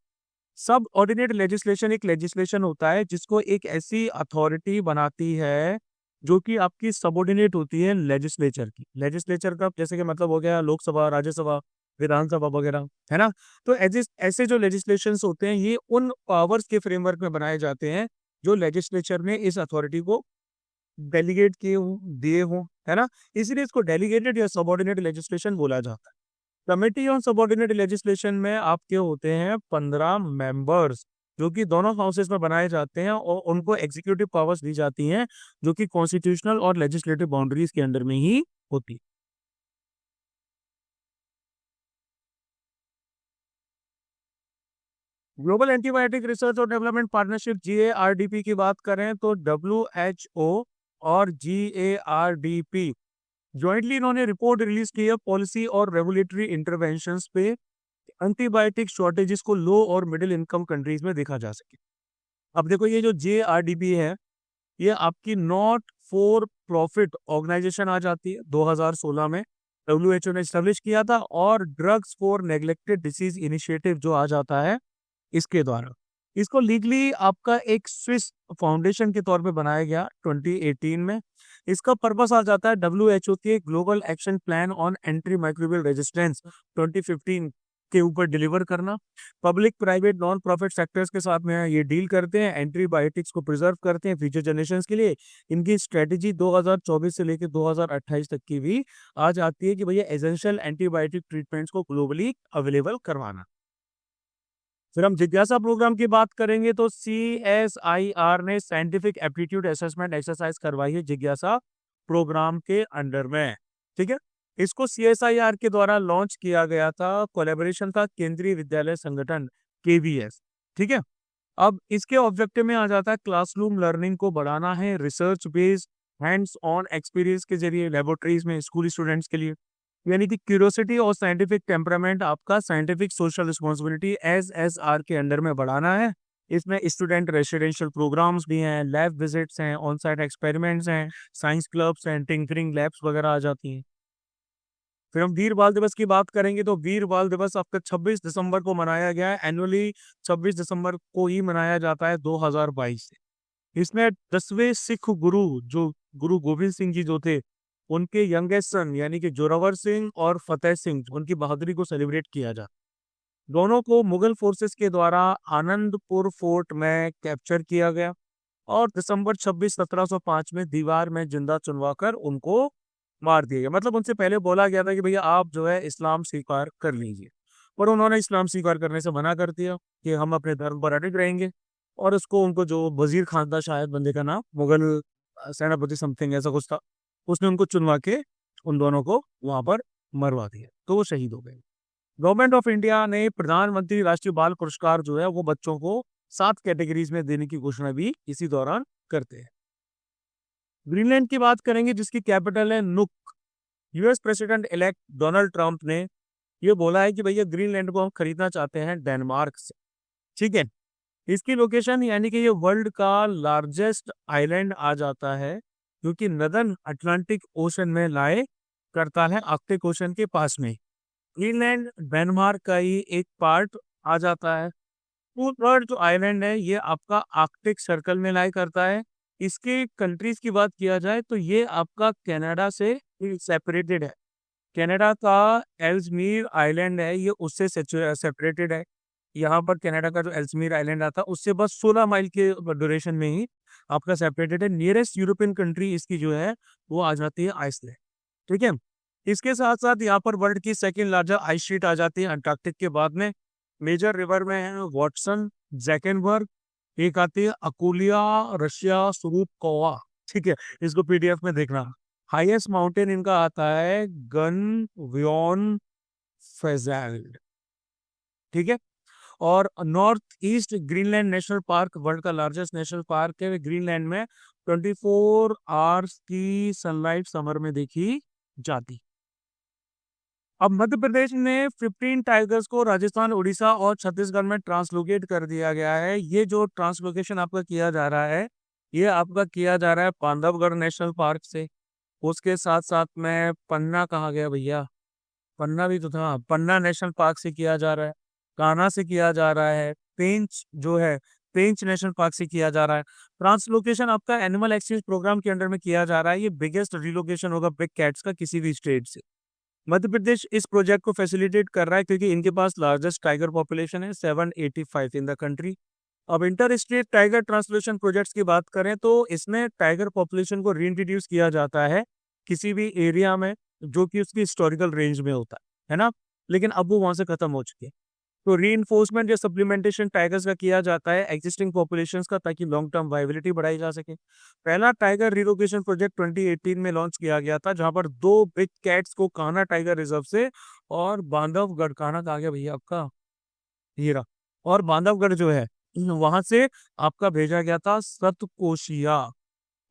सब ऑर्डिनेट लेजिस्लेशन एक लेजिस्लेशन होता है जिसको एक ऐसी अथॉरिटी बनाती है जो कि आपकी सबऑर्डिनेट होती है लेजिस्लेचर की। लेजिस्लेचर का जैसे कि मतलब हो गया लोकसभा, राज्यसभा, विधानसभा वगैरह, है ना। तो ऐसे जो लेजिस्लेशंस होते हैं ये उन पावर्स के फ्रेमवर्क में बनाए जाते हैं जो लेजिस्लेचर ने इस अथॉरिटी को डेलीगेट किए हों, दिए हों, है ना। इसीलिए इसको डेलीगेटेड या सबऑर्डिनेट लेजिस्लेशन बोला जाता है। कमेटी ऑन सबऑर्डिनेट लेजिस्लेशन में आपके होते हैं 15 मेंबर्स जो कि दोनों हाउसेस में बनाए जाते हैं और उनको एग्जीक्यूटिव पावर्स दी जाती हैं जो कि कॉन्स्टिट्यूशनल और लेजिस्लेटिव बाउंड्रीज के अंडर में ही होती है। ग्लोबल एंटीबायोटिक रिसर्च और डेवलपमेंट पार्टनरशिप GARDP की बात करें तो WHO और GARDP ज्वाइंटली इन्होंने रिपोर्ट रिलीज की है पॉलिसी और रेगुलेटरी इंटरवेंशंस पे एंटीबायोटिक शॉर्टेजेस को लो और मिडिल इनकम कंट्रीज में देखा जा सके। अब देखो ये जो JRDP है ये आपकी नॉट फॉर प्रॉफिट ऑर्गेनाइजेशन आ जाती है। 2016 में WHO ने स्टेब्लिश किया था और drugs for neglected disease initiative जो आ जाता है इसके द्वारा इसको लीगली आपका एक स्विस फाउंडेशन के तौर पे बनाया गया 2018 में। इसका पर्पस आ जाता है WHO के global action plan on anti microbial resistance 2015 के ऊपर डिलीवर करना। Public private non profit sectors के साथ में ये डील करते हैं, एंटीबायोटिक्स को प्रिजर्व करते हैं फ्यूचर जनरेशन के लिए। इनकी स्ट्रेटेजी 2024 से लेकर 2028 तक की भी आ जाती है कि भैया एसेंशियल एंटीबायोटिक ट्रीटमेंट्स को ग्लोबली अवेलेबल करवाना। फिर हम जिज्ञासा प्रोग्राम की बात करेंगे तो CSIR ने साइंटिफिक एप्टीट्यूड असेसमेंट एक्सरसाइज करवाई है जिज्ञासा प्रोग्राम के अंडर में। ठीक है, इसको CSIR के द्वारा लॉन्च किया गया था, कोलैबोरेशन था केंद्रीय विद्यालय संगठन KVS। ठीक है, अब इसके ऑब्जेक्टिव में आ जाता है क्लासरूम लर्निंग को बढ़ाना है, research based hands on experience के जरिए लेबोरेटरीज में स्कूल स्टूडेंट्स के लिए। यानी कि क्यूरियोसिटी और साइंटिफिक टेम्परामेंट आपका साइंटिफिक सोशल रिस्पॉन्सिबिलिटी SSR के अंडर में बढ़ाना है। इसमें स्टूडेंट रेसिडेंशियल प्रोग्राम्स भी हैं, लैब विजिट्स हैं, ऑन साइट एक्सपेरिमेंट्स हैं, साइंस क्लब्स हैं, टिंकरिंग लैब्स वगैरह आ जाती हैं। फिर हम वीर बाल दिवस की बात करेंगे तो वीर बाल दिवस आपका 26 दिसंबर को मनाया गया है। एनुअली 26 दिसंबर को ही मनाया जाता है 2022 से। इसमें 10वें सिख गुरु जो गुरु गोविंद सिंह जी जो थे उनके यंगेस्ट सन यानी कि जोरावर सिंह और फतेह सिंह उनकी बहादुरी को सेलिब्रेट किया जाता। दोनों को मुगल फोर्सेस के द्वारा आनंदपुर फोर्ट में कैप्चर किया गया और दिसंबर 26 1705 में दीवार में जिंदा चुनवाकर उनको मार दिया गया। मतलब उनसे पहले बोला गया था कि भैया आप जो है इस्लाम स्वीकार कर लीजिए, पर उन्होंने इस्लाम स्वीकार करने से मना कर दिया कि हम अपने धर्म पर अडिग रहेंगे। और उसको उनको जो वजीर खान था, शायद बंदे का नाम मुगल सेनापति समथिंग ऐसा कुछ था, उसने उनको चुनवा के उन दोनों को वहां पर मरवा दिया तो वो शहीद हो गए। गवर्नमेंट ऑफ इंडिया ने प्रधानमंत्री राष्ट्रीय बाल पुरस्कार जो है वो बच्चों को 7 कैटेगरीज में देने की घोषणा भी इसी दौरान करते हैं। ग्रीनलैंड की बात करेंगे जिसकी कैपिटल है नुक। US president elect Donald Trump ने ये बोला है कि भैया ग्रीनलैंड को हम खरीदना चाहते हैं डेनमार्क से। ठीक है, इसकी लोकेशन यानी कि ये वर्ल्ड का लार्जेस्ट आइलैंड आ जाता है, क्योंकि नदर्न अटलांटिक ओशन में लाए करता है, आर्कटिक ओशन के पास में। ग्रीनलैंड डेनमार्क का ही एक पार्ट आ जाता है। टू थर्ड जो आइलैंड है ये आपका आर्कटिक सर्कल में लाई करता है। इसके कंट्रीज की बात किया जाए तो ये आपका कनाडा से सेपरेटेड है। कनाडा का एल्समीर आइलैंड है, ये उससे सेपरेटेड है। यहाँ पर कनाडा का जो एल्समीर आइलैंड आता है उससे बस 16 माइल के ड्यूरेशन में ही आपका सेपरेटेड है। नियरेस्ट यूरोपियन कंट्री इसकी जो है वो आ जाती है आइसलैंड। ठीक है, इसके साथ साथ यहाँ पर वर्ल्ड की सेकेंड लार्जेस्ट आइस शीट आ जाती है अंटार्कटिक के बाद में। मेजर रिवर में है वॉटसन, जैकेनबर्ग, एक आती है अकुलिया, रशिया, सुरूपकोवा। ठीक है, इसको पीडीएफ में देखना। हाईएस्ट माउंटेन इनका आता है गन व्योन फेजैल्ड। ठीक है, और north east Greenland national park world का लार्जेस्ट नेशनल पार्क है। ग्रीनलैंड में 24 आवर्स की सनलाइट समर में देखी जाती। अब मध्य प्रदेश में 15 टाइगर्स को राजस्थान, उड़ीसा और छत्तीसगढ़ में ट्रांसलोकेट कर दिया गया है। ये जो ट्रांसलोकेशन आपका किया जा रहा है ये आपका किया जा रहा है बांधवगढ़ नेशनल पार्क से। उसके साथ साथ में पन्ना कहा गया भैया, पन्ना भी तो था, पन्ना नेशनल पार्क से किया जा रहा है, कान्हा से किया जा रहा है, पेंच जो है पेंच नेशनल पार्क से किया जा रहा है। ट्रांसलोकेशन आपका एनिमल एक्सचेंज प्रोग्राम के अंडर में किया जा रहा है। ये बिगेस्ट रिलोकेशन होगा बिग कैट्स का किसी भी स्टेट से। मध्य प्रदेश इस प्रोजेक्ट को फैसिलिटेट कर रहा है क्योंकि इनके पास लार्जेस्ट टाइगर पॉपुलेशन है, 785 इन द कंट्री। अब inter state tiger translation projects की बात करें तो इसमें टाइगर पॉपुलेशन को रीइंट्रोड्यूस किया जाता है किसी भी एरिया में जो कि उसकी हिस्टोरिकल रेंज में होता है ना, लेकिन अब वो वहां से खत्म हो चुके हैं। तो रीइंफोर्समेंट या सप्लीमेंटेशन टाइगर्स का किया जाता है एग्जिस्टिंग पॉपुलेशंस का, ताकि लॉन्ग टर्म वायबिलिटी बढ़ाई जा सके। पहला टाइगर रिलोकेशन प्रोजेक्ट 2018 में लॉन्च किया गया था, जहां पर 2 बिग कैट्स को कान्हा टाइगर रिजर्व से और बांधवगढ़, कान्हा कहा गया भैया आपका हीरा, और बांधवगढ़ जो है वहां से आपका भेजा गया था सतकोशिया,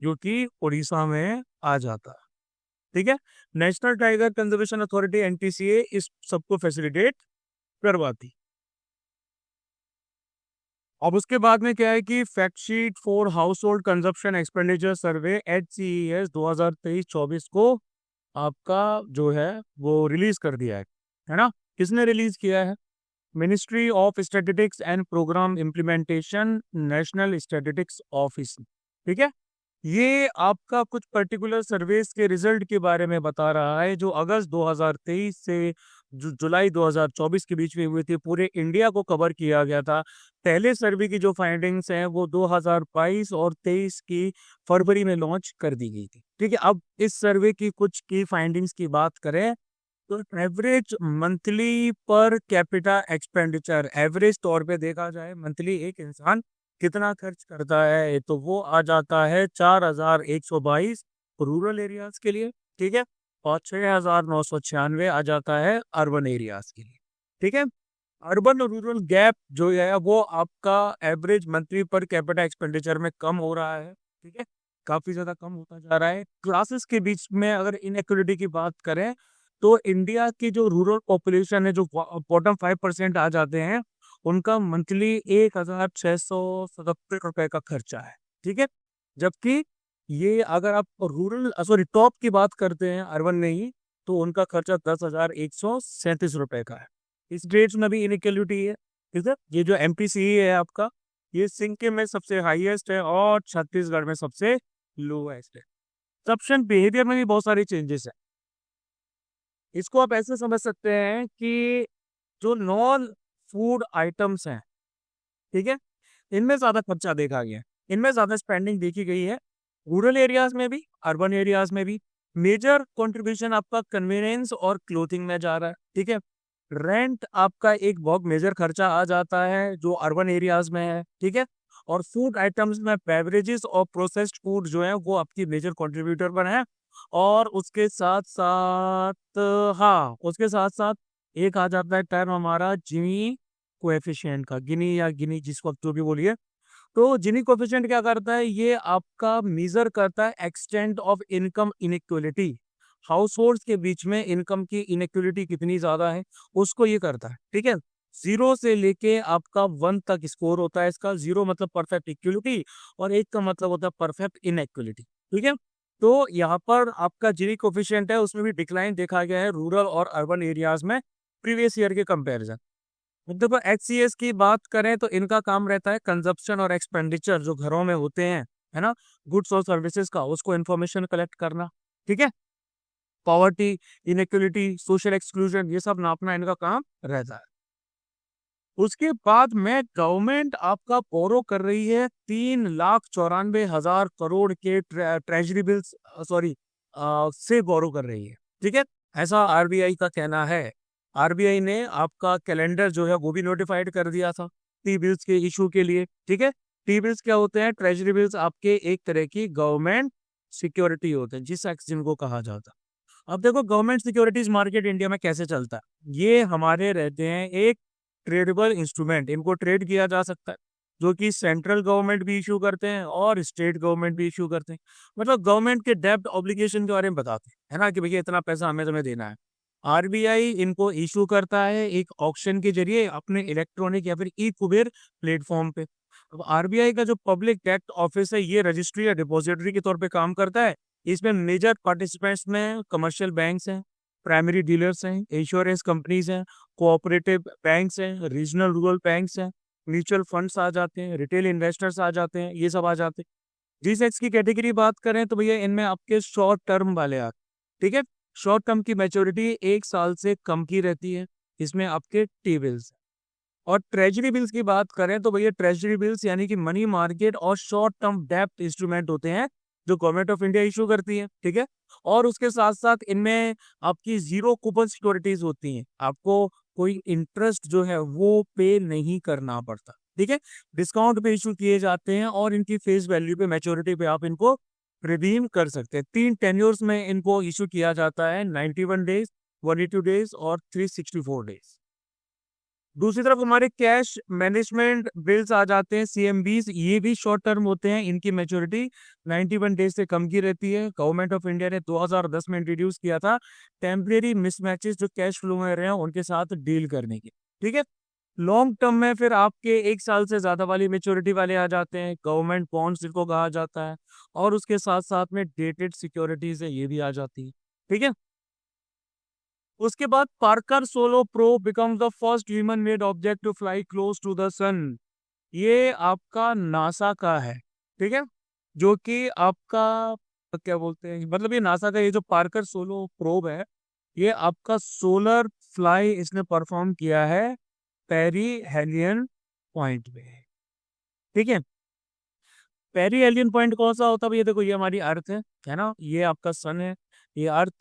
जो कि उड़ीसा में आ जाता है। ठीक है, national tiger conservation authority NTCA इस सबको फैसिलिटेट करवाती। अब उसके बाद में क्या है कि fact sheet for house hold consumption expenditure survey HCES 2023-24 को आपका जो है वो रिलीज कर दिया है ना। किसने रिलीज किया है? Ministry of statistics and programme implementation, national statistics office. ठीक है, ये आपका कुछ पर्टिकुलर सर्वेस के रिजल्ट के बारे में बता रहा है जो अगस्त 2023 से जुलाई 2024 के बीच में हुई थी। पूरे इंडिया को कवर किया गया था। पहले सर्वे की जो फाइंडिंग्स हैं वो 2022 और 23 की फरवरी में लॉन्च कर दी गई थी। ठीक है, अब इस सर्वे की कुछ की फाइंडिंग्स की बात करें तो average monthly per capita expenditure, average तौर पे देखा जाए मंथली एक इंसान कितना खर्च करता है तो वो आ जाता है 4122 रूरल एरियाज के लिए। ठीक है, और 6996 आ जाता है अर्बन एरियाज के लिए। ठीक है, अर्बन और रूरल गैप जो है वो आपका average monthly per capita expenditure में कम हो रहा है। ठीक है, काफी ज्यादा कम होता जा रहा है। क्लासेस के बीच में अगर इनइक्वालिटी की बात करें तो इंडिया की जो रूरल पॉपुलेशन है, जो बॉटम 5% आ जाते हैं, उनका मंथली 1677 रुपए का खर्चा है। ठीक है, जबकि ये अगर आप रूरल सॉरी टॉप की बात करते हैं अर्बन में ही, तो उनका खर्चा 10,137 रुपए का है। इस रेट्स में भी इनइक्वालिटी है। ठीक है, ये जो MPCE है आपका, ये सिक्किम में सबसे हाईएस्ट है और छत्तीसगढ़ में सबसे लोएस्ट है। कंजप्शन बिहेवियर में भी बहुत सारी चेंजेस है। इसको आप ऐसे समझ सकते हैं कि जो नॉन फूड आइटम्स हैं, ठीक है, इनमें ज्यादा खर्चा देखा गया है, इनमें ज्यादा स्पेंडिंग देखी गई है, रूरल एरियाज में भी अर्बन एरियाज में भी। मेजर कंट्रीब्यूशन आपका कन्वीनियंस और क्लोथिंग में जा रहा है। ठीक है, रेंट आपका एक बहुत मेजर खर्चा आ जाता है जो अर्बन एरियाज में है। ठीक है, और फूड आइटम्स में बेवरेजेस और प्रोसेस्ड फूड जो है वो आपकी मेजर कंट्रीब्यूटर पर है। और उसके साथ साथ हाँ, उसके साथ साथ एक आ जाता है टर्म हमारा जिनी कोएफिशिएंट का, गिनी या गिनी जिसको आप जो भी बोलिए। तो जिनी कोएफिशिएंट क्या करता है, ये आपका मेजर करता है extent of income inequality, house hold के बीच में इनकम की इनइक्वालिटी कितनी ज्यादा है उसको ये करता है। ठीक है, जीरो से लेके आपका 1 तक स्कोर होता है इसका। जीरो मतलब परफेक्ट इक्वलिटी और 1 का मतलब होता है परफेक्ट इनइक्वलिटी। ठीक है, तो यहाँ पर आपका जीनी कोफिशिएंट है उसमें भी डिक्लाइन देखा गया है रूरल और अर्बन एरियाज में प्रीवियस ईयर के कंपैरिजन। देखो HCS की बात करें तो इनका काम रहता है कंजप्शन और एक्सपेंडिचर जो घरों में होते हैं, है ना, गुड्स और सर्विसेज का, उसको इन्फॉर्मेशन कलेक्ट करना। ठीक है, पॉवर्टी, इनइक्वलिटी, सोशल एक्सक्लूजन, ये सब नापना इनका काम रहता है। उसके बाद में गवर्नमेंट आपका बोरो कर रही है 3,94,000 करोड़ के ट्रेजरी बिल्स, सॉरी, से बोरो कर रही है। ठीक है, ऐसा आरबीआई का कहना है। आरबीआई ने आपका कैलेंडर जो है वो भी नोटिफाइड कर दिया था टी बिल्स के इशू के लिए। ठीक है, टी बिल्स क्या होते हैं? ट्रेजरी बिल्स आपके एक तरह की गवर्नमेंट सिक्योरिटी होते हैं जिनको कहा जाता है। अब देखो गवर्नमेंट सिक्योरिटीज मार्केट इंडिया में कैसे चलता है। ये हमारे रहते हैं एक ट्रेडेबल इंस्ट्रूमेंट, इनको ट्रेड किया जा सकता है, जो कि सेंट्रल गवर्नमेंट भी इशू करते हैं और स्टेट गवर्नमेंट भी इशू करते हैं। मतलब गवर्नमेंट के डेब्ट ऑब्लिगेशन के बारे में बताते हैं, है ना, कि भैया इतना पैसा हमें तुम्हें देना है। आरबीआई इनको इशू करता है एक ऑक्शन के जरिए अपने इलेक्ट्रॉनिक या फिर ई कुबेर प्लेटफॉर्म पे। अब आरबीआई का जो पब्लिक डेब्ट ऑफिस है ये रजिस्ट्री या डिपॉजिटरी के तौर पे काम करता है। इसमें मेजर पार्टिसिपेंट्स में कमर्शियल बैंक्स हैं, प्राइमरी डीलर्स हैं, इंश्योरेंस कंपनीज हैं, कोऑपरेटिव बैंक्स हैं, रीजनल रूरल बैंक्स हैं, म्यूचुअल फंड्स आ जाते हैं, रिटेल इन्वेस्टर्स आ जाते हैं, ये सब आ जाते हैं। जी सेक्स की कैटेगरी बात करें तो भैया इनमें आपके शॉर्ट टर्म वाले आते हैं। ठीक है, शॉर्ट टर्म की मैच्योरिटी 1 साल से कम की रहती है, इसमें आपके टी बिल्स। और ट्रेजरी बिल्स की बात करें तो भैया ट्रेजरी बिल्स यानी कि मनी मार्केट और शॉर्ट टर्म डेब्ट इंस्ट्रूमेंट होते हैं जो गवर्नमेंट ऑफ इंडिया इशू करती है। ठीक है, और उसके साथ साथ इनमें आपकी जीरो कूपन सिक्योरिटीज होती हैं, आपको कोई इंटरेस्ट जो है वो पे नहीं करना पड़ता। ठीक है, डिस्काउंट पे इशू किए जाते हैं और इनकी फेस वैल्यू पे, मैच्योरिटी पे आप इनको रिडीम कर सकते हैं। 3 टेन्योर्स में इनको इशू किया जाता है, 91 डेज, 182 डेज और 364 डेज। दूसरी तरफ हमारे कैश मैनेजमेंट बिल्स आ जाते हैं, सीएमबीज, ये भी शॉर्ट टर्म होते हैं, इनकी मैच्योरिटी 91 डेज से कम की रहती है। गवर्नमेंट ऑफ इंडिया ने 2010 में इंट्रोड्यूस किया था टेम्परेरी मिसमैचेस जो कैश फ्लो में रहे हैं उनके साथ डील करने की। ठीक है, लॉन्ग टर्म में फिर आपके 1 साल से ज्यादा वाली मेच्योरिटी वाले आ जाते हैं, गवर्नमेंट बॉन्ड्स जिनको कहा जाता है, और उसके साथ साथ में डेटेड सिक्योरिटीज है, ये भी आ जाती है। ठीक है, उसके बाद Parker solar probe becomes the first human made object to fly close to the sun. ये आपका नासा का है। ठीक है, जो कि आपका क्या बोलते हैं, मतलब ये नासा का ये जो पार्कर सोलो प्रोब है ये आपका सोलर फ्लाई इसने परफॉर्म किया है पेरी हेलियन पॉइंट पे। ठीक है, पेरी एलियन पॉइंट कौन सा होता है? ये देखो, ये हमारी अर्थ है ना, ये आपका सन है, ये अर्थ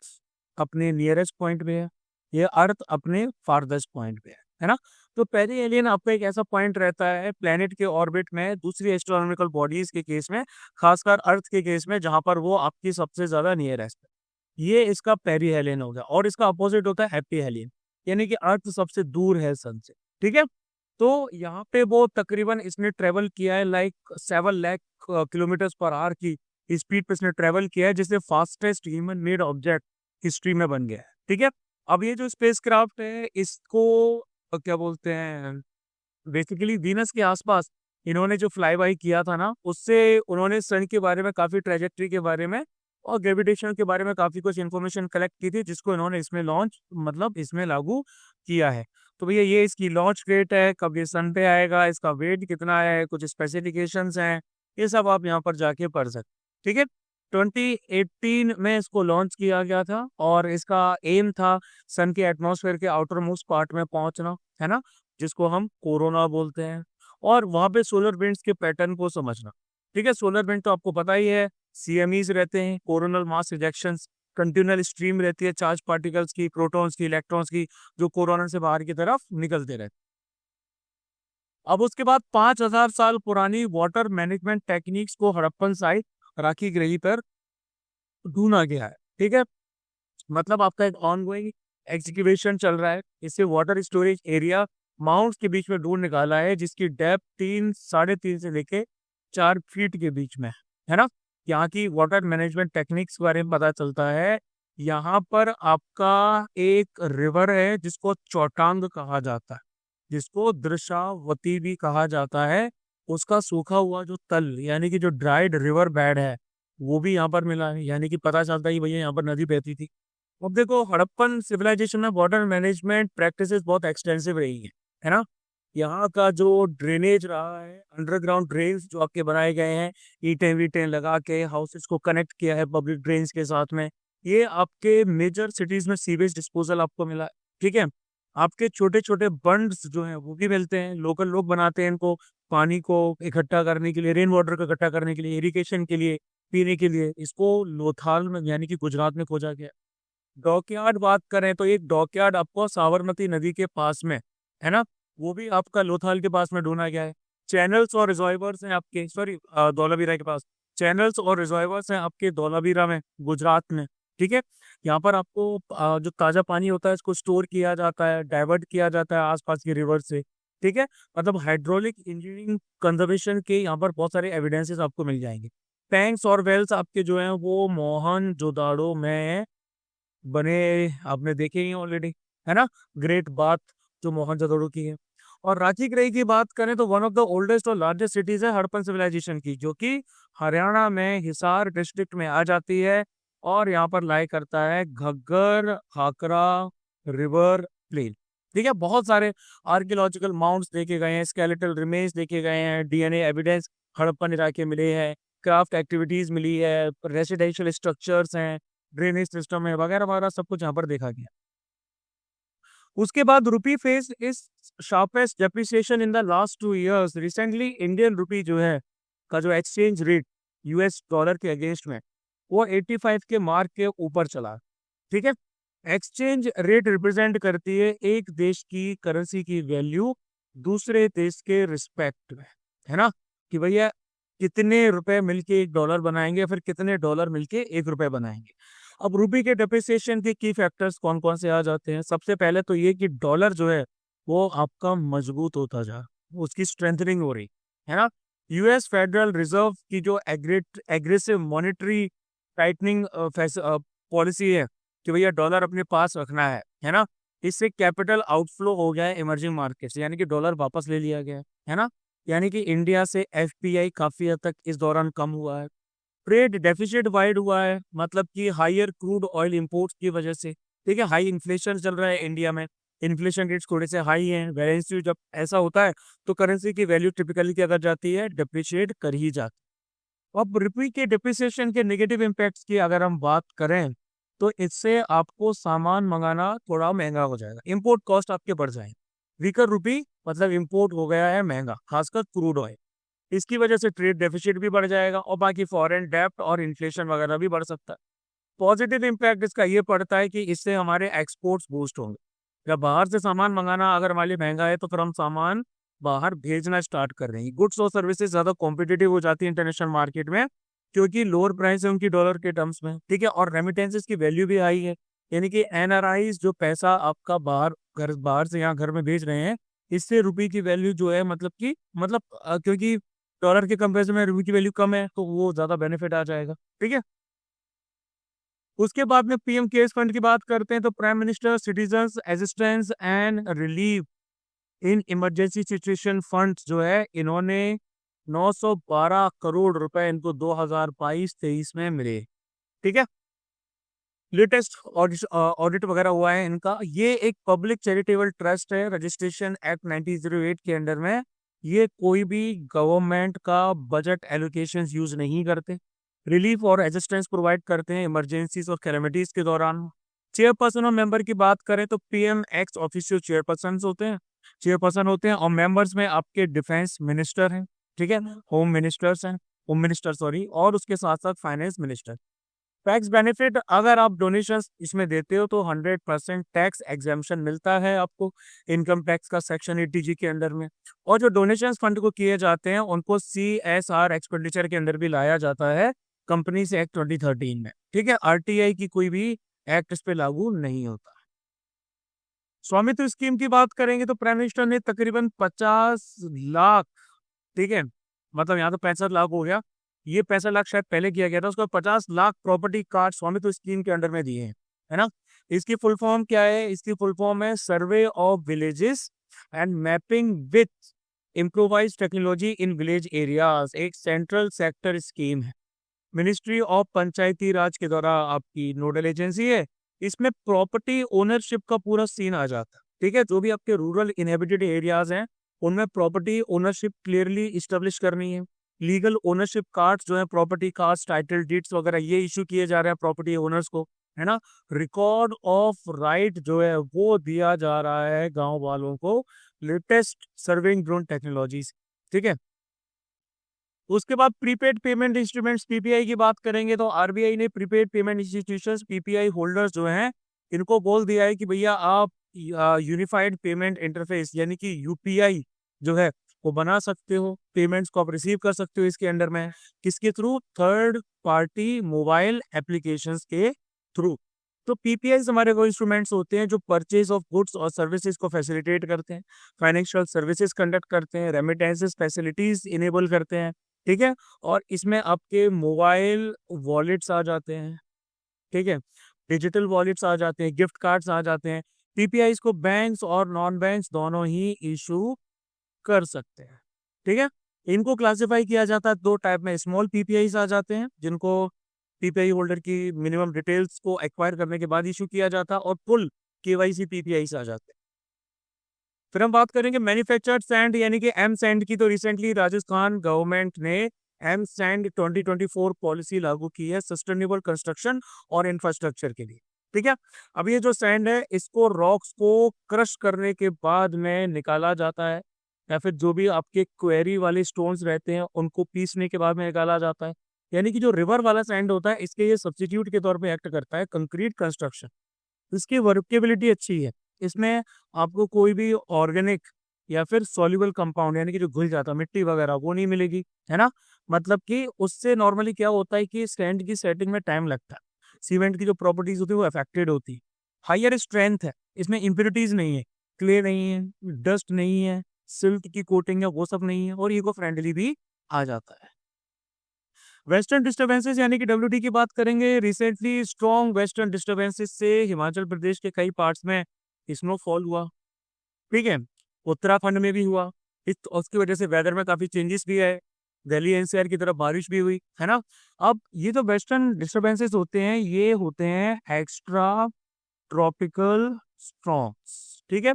अपने नियरेस्ट पॉइंट पे है, ये अर्थ अपने फारदेस्ट पॉइंट पे है ना। तो पेरी एलियन आपका एक ऐसा पॉइंट रहता है प्लेनेट के ऑर्बिट में दूसरी एस्ट्रोनॉमिकल बॉडीज के केस में, खासकर अर्थ के केस में, जहां पर वो आपकी सबसे ज्यादा नियरेस्ट है। ये इसका पेरी हेलियन हो गया, और इसका अपोजिट होता है हैप्पी हेलियन, यानी कि अर्थ सबसे दूर है सन से। ठीक है, तो यहाँ पे वो तकरीबन इसने ट्रेवल किया है like 7 lakh kilometre per hour की स्पीड पे इसने ट्रेवल किया है, जिससे fastest human made object history में बन गया है। ठीक है, अब ये जो स्पेसक्राफ्ट है इसको क्या बोलते हैं, बेसिकली वीनस के आसपास इन्होंने जो फ्लाई बाई किया था ना, उससे उन्होंने सन के बारे में, काफी ट्रेजेक्ट्री के बारे में और ग्रेविटेशन के बारे में काफी कुछ इन्फॉर्मेशन कलेक्ट की थी, जिसको इन्होंने इसमें लॉन्च, मतलब इसमें लागू किया है। तो भैया ये इसकी लॉन्च डेट है, कब ये सन पे आएगा, इसका वेट कितना है, कुछ स्पेसिफिकेशंस हैं, ये सब आप यहाँ पर जाके पढ़ सकते। ठीक है, 2018 में इसको लॉन्च किया गया था और इसका एम था सन के एटमॉस्फेयर के आउटर मोस्ट पार्ट में पहुंचना, है ना, जिसको हम कोरोना बोलते हैं, और वहां पे सोलर विंड्स के पैटर्न को समझना। ठीक है, सोलर विंड तो आपको पता ही है, सीएमईज रहते हैं, कोरोनल मास इजेक्शंस, कंटिन्यूअल स्ट्रीम रहती है चार्ज पार्टिकल्स की, प्रोटॉन्स की, इलेक्ट्रॉन्स की, जो कोरोना से बाहर की तरफ निकलते रहते। अब उसके बाद 5,000 साल पुरानी वाटर मैनेजमेंट टेक्निक्स को हड़प्पन साइट राखी गृह पर ढूंढा गया है। ठीक है, मतलब आपका एक ऑनगोइंग एग्जीक्यूशन चल रहा है, इससे वाटर स्टोरेज एरिया माउंट्स के बीच में ढूंढ निकाला है, जिसकी डेप्थ 3 साढ़े 3 से लेके 4 फीट के बीच में है ना। यहाँ की वाटर मैनेजमेंट टेक्निक्स के बारे में पता चलता है। यहाँ पर आपका एक रिवर है जिसको चौटांग कहा जाता है। जिसको दृशावती भी कहा जाता है, उसका सूखा हुआ जो तल यानी कि जो ड्राइड रिवर बेड है वो भी यहाँ पर मिला है, यानी कि पता चलता है कि भैया यहाँ पर नदी बहती थी। अब देखो हड़प्पन सिविलाइजेशन में वाटर मैनेजमेंट प्रैक्टिसेस बहुत एक्सटेंसिव रही है ना। यहाँ का जो ड्रेनेज रहा है, अंडरग्राउंड ड्रेन्स जो आपके बनाए गए हैं, ईंटें वीटें लगा के हाउसेस को कनेक्ट किया है पब्लिक ड्रेन्स के साथ में, ये आपके मेजर सिटीज में सीवेज डिस्पोजल आपको मिला है। ठीक है, आपके छोटे छोटे बंड्स जो हैं वो भी मिलते हैं, लोकल लोग बनाते हैं इनको पानी को इकट्ठा करने के लिए, रेन वाटर को इकट्ठा करने के लिए, इरिगेशन के लिए, पीने के लिए। इसको लोथाल में यानी कि गुजरात में खोजा गया। डॉकयार्ड बात करें तो एक डॉकयार्ड आपको साबरमती नदी के पास में है ना, वो भी आपका लोथाल के पास में ढूंढा गया है। चैनल्स और रिजर्वायर्स हैं आपके, सॉरी, धौलावीरा के पास चैनल्स और रिजर्वायर्स हैं आपके धौलावीरा में, गुजरात में। ठीक है, यहाँ पर आपको जो ताजा पानी होता है इसको स्टोर किया जाता है, डाइवर्ट किया जाता है आसपास के रिवर से। ठीक है, मतलब हाइड्रोलिक इंजीनियरिंग कंजर्वेशन के यहाँ पर बहुत सारे एविडेंसेस आपको मिल जाएंगे। टैंक्स और वेल्स आपके जो हैं वो मोहन जोदाड़ो में बने, आपने देखे ही ऑलरेडी, है ना। ग्रेट बात जो मोहनजोदड़ो की है। और रांची की रही की बात करें तो वन ऑफ द ओल्डेस्ट और लार्जेस्ट सिटीज है हड़प्पन सिविलाइजेशन की, जो कि हरियाणा में हिसार डिस्ट्रिक्ट में आ जाती है और यहाँ पर लाई करता है घग्गर हाकरा रिवर प्लेन। ठीक है, बहुत सारे आर्कियोलॉजिकल माउंट्स देखे गए हैं, स्केलेटल रिमेन्स देखे गए हैं, डीएनए एविडेंस हड़प्पन इलाके मिले हैं, क्राफ्ट एक्टिविटीज मिली है, रेसिडेंशियल स्ट्रक्चर्स हैं, ड्रेनेज सिस्टम है, वगैरह वगैरह सब कुछ यहाँ पर देखा गया। उसके बाद रुपी फेस इस sharpest depreciation in the last 2 years। Recently Indian rupee जो है का जो एक्सचेंज रेट यूएस डॉलर के अगेंस्ट में वो 85 के मार्क के ऊपर चला। ठीक है, एक्सचेंज रेट रिप्रेजेंट करती है एक देश की करेंसी की वैल्यू दूसरे देश के रिस्पेक्ट में, है ना, कि भैया कितने रुपए मिलके $1 बनाएंगे, फिर कितने डॉलर मिलके $1 बनाएंगे। अब रूपी के डेप्रिसिएशन के की फैक्टर्स कौन कौन से आ जाते हैं। सबसे पहले तो ये कि डॉलर जो है वो आपका मजबूत होता जा, उसकी स्ट्रेंथनिंग हो रही है ना। यूएस फेडरल रिजर्व की जो एग्रेसिव मॉनेटरी टाइटनिंग पॉलिसी है कि भैया डॉलर अपने पास रखना है ना, इससे कैपिटल आउटफ्लो हो गया है इमर्जिंग मार्केट से, यानी कि डॉलर वापस ले लिया गया है ना। यानी कि इंडिया से एफपीआई काफी हद तक इस दौरान कम हुआ है। ट्रेड डेफिसिट वाइड हुआ है, मतलब कि हायर क्रूड ऑयल इंपोर्ट्स की वजह से। ठीक है, हाई इन्फ्लेशन चल रहा है इंडिया में, इन्फ्लेशन रेट्स थोड़े से हाई हैं, वैलेंस जब ऐसा होता है तो करेंसी की वैल्यू टिपिकली क्या कर जाती है, डिप्रिशिएट कर ही जाती है। अब रुपये के डिप्रिसिएशन के नेगेटिव इम्पैक्ट्स की अगर हम बात करें तो इससे आपको सामान मंगाना थोड़ा महंगा हो जाएगा, इंपोर्ट कॉस्ट आपके बढ़ जाएंगे। वीकर रुपी मतलब इंपोर्ट हो गया है महंगा, खासकर क्रूड ऑयल, इसकी वजह से ट्रेड डेफिसिट भी बढ़ जाएगा और बाकी फॉरेन डेब्ट और इन्फ्लेशन वगैरह भी बढ़ सकता है। पॉजिटिव इम्पैक्ट इसका ये पड़ता है कि इससे हमारे एक्सपोर्ट्स बूस्ट होंगे। जब बाहर से सामान मंगाना अगर हमारे लिए महंगा है तो फिर हम सामान बाहर भेजना स्टार्ट कर रहे हैं। गुड्स और सर्विसेज ज्यादा कॉम्पिटिटिव हो जाती है इंटरनेशनल मार्केट में, क्योंकि लोअर प्राइस है उनकी डॉलर के टर्म्स में। ठीक है, और रेमिटेंसेस की वैल्यू भी हाई है, यानी कि एनआरआईज जो पैसा आपका बाहर से यहाँ घर में भेज रहे हैं, इससे रुपये की वैल्यू जो है मतलब कि क्योंकि डॉलर के कंपेरिजन में रुपये की वैल्यू कम है तो वो ज्यादा बेनिफिट आ जाएगा। ठीक है, उसके बाद में पीएम केयर्स फंड की बात करते हैं तो prime minister citizens assistance and relief in emergency situation fund जो है, इन्होंने 912 करोड़ रुपए इनको 2022-23 में मिले। ठीक है, लेटेस्ट ऑडिट वगैरह हुआ है इनका। ये एक पब्लिक चैरिटेबल ट्रस्ट है, रजिस्ट्रेशन एक्ट 1908 के अंडर में। ये कोई भी गवर्नमेंट का बजट एलोकेशन यूज नहीं करते, रिलीफ और असिस्टेंस प्रोवाइड करते हैं इमरजेंसीज और कैलेमिटीज के दौरान। चेयरपर्सन और मेंबर की बात करें तो पीएम एक्स ऑफिशियल चेयरपर्सन होते हैं और मेंबर्स में आपके डिफेंस मिनिस्टर हैं, ठीक है, होम मिनिस्टर सॉरी, और उसके साथ साथ फाइनेंस मिनिस्टर। टैक्स बेनिफिट, अगर आप डोनेशंस इसमें देते हो तो 100% टैक्स एग्जाम्पशन मिलता है आपको इनकम टैक्स का सेक्शन 80G के अंडर में। और जो डोनेशंस फंड को किए जाते हैं उनको CSR एक्सपेंडिचर के अंडर भी लाया जाता है, कंपनीज एक्ट 2013 में। ठीक है, आरटीआई की कोई भी एक्ट इस पे लागू नहीं होता। स्वामित्व स्कीम की बात करेंगे तो प्राइम मिनिस्टर ने तकरीबन 50 लाख, ठीक है, मतलब यहाँ तो 65 लाख हो गया, ये 65 लाख शायद पहले किया गया था, उसको 50 लाख प्रॉपर्टी कार्ड स्वामित्व स्कीम के अंडर में दिए हैं, है ना। इसकी फुल फॉर्म क्या है, इसकी फुल फॉर्म है survey of villages and mapping with improvise technology in village areas एक सेंट्रल सेक्टर स्कीम है। मिनिस्ट्री ऑफ पंचायती राज के द्वारा आपकी नोडल एजेंसी है। इसमें प्रॉपर्टी ओनरशिप का पूरा सीन आ जाता है। ठीक है, जो भी आपके रूरल इनहेबिटेड एरियाज हैं उनमें प्रॉपर्टी ओनरशिप क्लियरली इस्टेब्लिश करनी है। लीगल ओनरशिप कार्ड जो है, प्रॉपर्टी कार्ड, टाइटल डीड्स वगैरह ये इशू किए जा रहे हैं प्रॉपर्टी ओनर्स को, है ना। रिकॉर्ड ऑफ राइट जो है वो दिया जा रहा है गांव वालों को लेटेस्ट सर्विंग ड्रोन टेक्नोलॉजीज। ठीक है, उसके बाद प्रीपेड पेमेंट इंस्ट्रूमेंट्स पीपीआई की बात करेंगे तो आरबीआई ने prepaid payment institutions PPI holders जो हैं इनको बोल दिया है कि भैया आप यूनिफाइड पेमेंट इंटरफेस यानी कि यूपीआई जो है वो बना सकते हो, पेमेंट्स को आप रिसीव कर सकते हो इसके अंडर में। किसके through? Third party mobile applications के थ्रू। तो पीपीआई हमारे वो इंस्ट्रूमेंट्स होते हैं जो परचेज ऑफ गुड्स और सर्विसेज को फैसिलिटेट करते हैं, फाइनेंशियल सर्विसेज कंडक्ट करते हैं, रेमिटेंसेस फैसिलिटीज इनेबल करते हैं। ठीक है, और इसमें आपके मोबाइल वॉलेट्स आ जाते हैं। ठीक है, डिजिटल वॉलेट्स आ जाते हैं, गिफ्ट कार्ड्स आ जाते हैं। पीपीआई को बैंक्स और नॉन बैंक्स दोनों ही इशू कर सकते हैं। ठीक है, इनको क्लासिफाई किया जाता है दो टाइप में। स्मॉल पीपीआई आ जाते हैं जिनको पीपीआई होल्डर की मिनिमम डिटेल्स को एक्वायर करने के बाद इशू किया जाता है, और फुल केवाईसी पीपीआई आ जाते हैं। फिर हम बात करेंगे मैन्युफैक्चर्ड सैंड यानी कि एम सैंड की। तो रिसेंटली राजस्थान गवर्नमेंट ने एम सैंड 2024 पॉलिसी लागू की है सस्टेनेबल कंस्ट्रक्शन और इंफ्रास्ट्रक्चर के लिए। ठीक है, अब ये जो सैंड है इसको रॉक्स को क्रश करने के बाद में निकाला जाता है, या फिर जो भी आपके क्वेरी वाले स्टोन्स रहते हैं उनको पीसने के बाद में निकाला जाता है। यानी कि जो रिवर वाला सैंड होता है इसके ये सब्स्टिट्यूट के तौर पे एक्ट करता है कंक्रीट कंस्ट्रक्शन। इसकी वर्केबिलिटी अच्छी है, इसमें आपको कोई भी ऑर्गेनिक या फिर सॉल्युबल कंपाउंड यानी कि जो घुल जाता मिट्टी वगैरह वो नहीं मिलेगी, है ना। मतलब कि उससे नॉर्मली क्या होता है कि सैंड की सेटिंग में टाइम लगता है, सीमेंट की जो प्रॉपर्टीज होती है वो अफेक्टेड होती है। हायर स्ट्रेंथ है, इसमें इम्प्योरिटीज नहीं है, क्ले नहीं है, डस्ट नहीं है, सिल्ट की कोटिंग है वो सब नहीं है, और इको फ्रेंडली भी आ जाता है। वेस्टर्न डिस्टर्बेंसेस यानी कि डब्ल्यूडी की बात करेंगे। रिसेंटली स्ट्रॉन्ग वेस्टर्न डिस्टर्बेंसेस से हिमाचल प्रदेश के कई पार्ट्स में स्नोफॉल हुआ। ठीक है, उत्तराखंड में भी हुआ। उसकी वजह से वेदर में काफी चेंजेस भी है, दिल्ली एनसीआर की तरफ बारिश भी हुई, है ना। अब ये जो वेस्टर्न डिस्टर्बेंसेस होते हैं ये होते हैं एक्स्ट्रा ट्रॉपिकल स्ट्रॉम्स। ठीक है,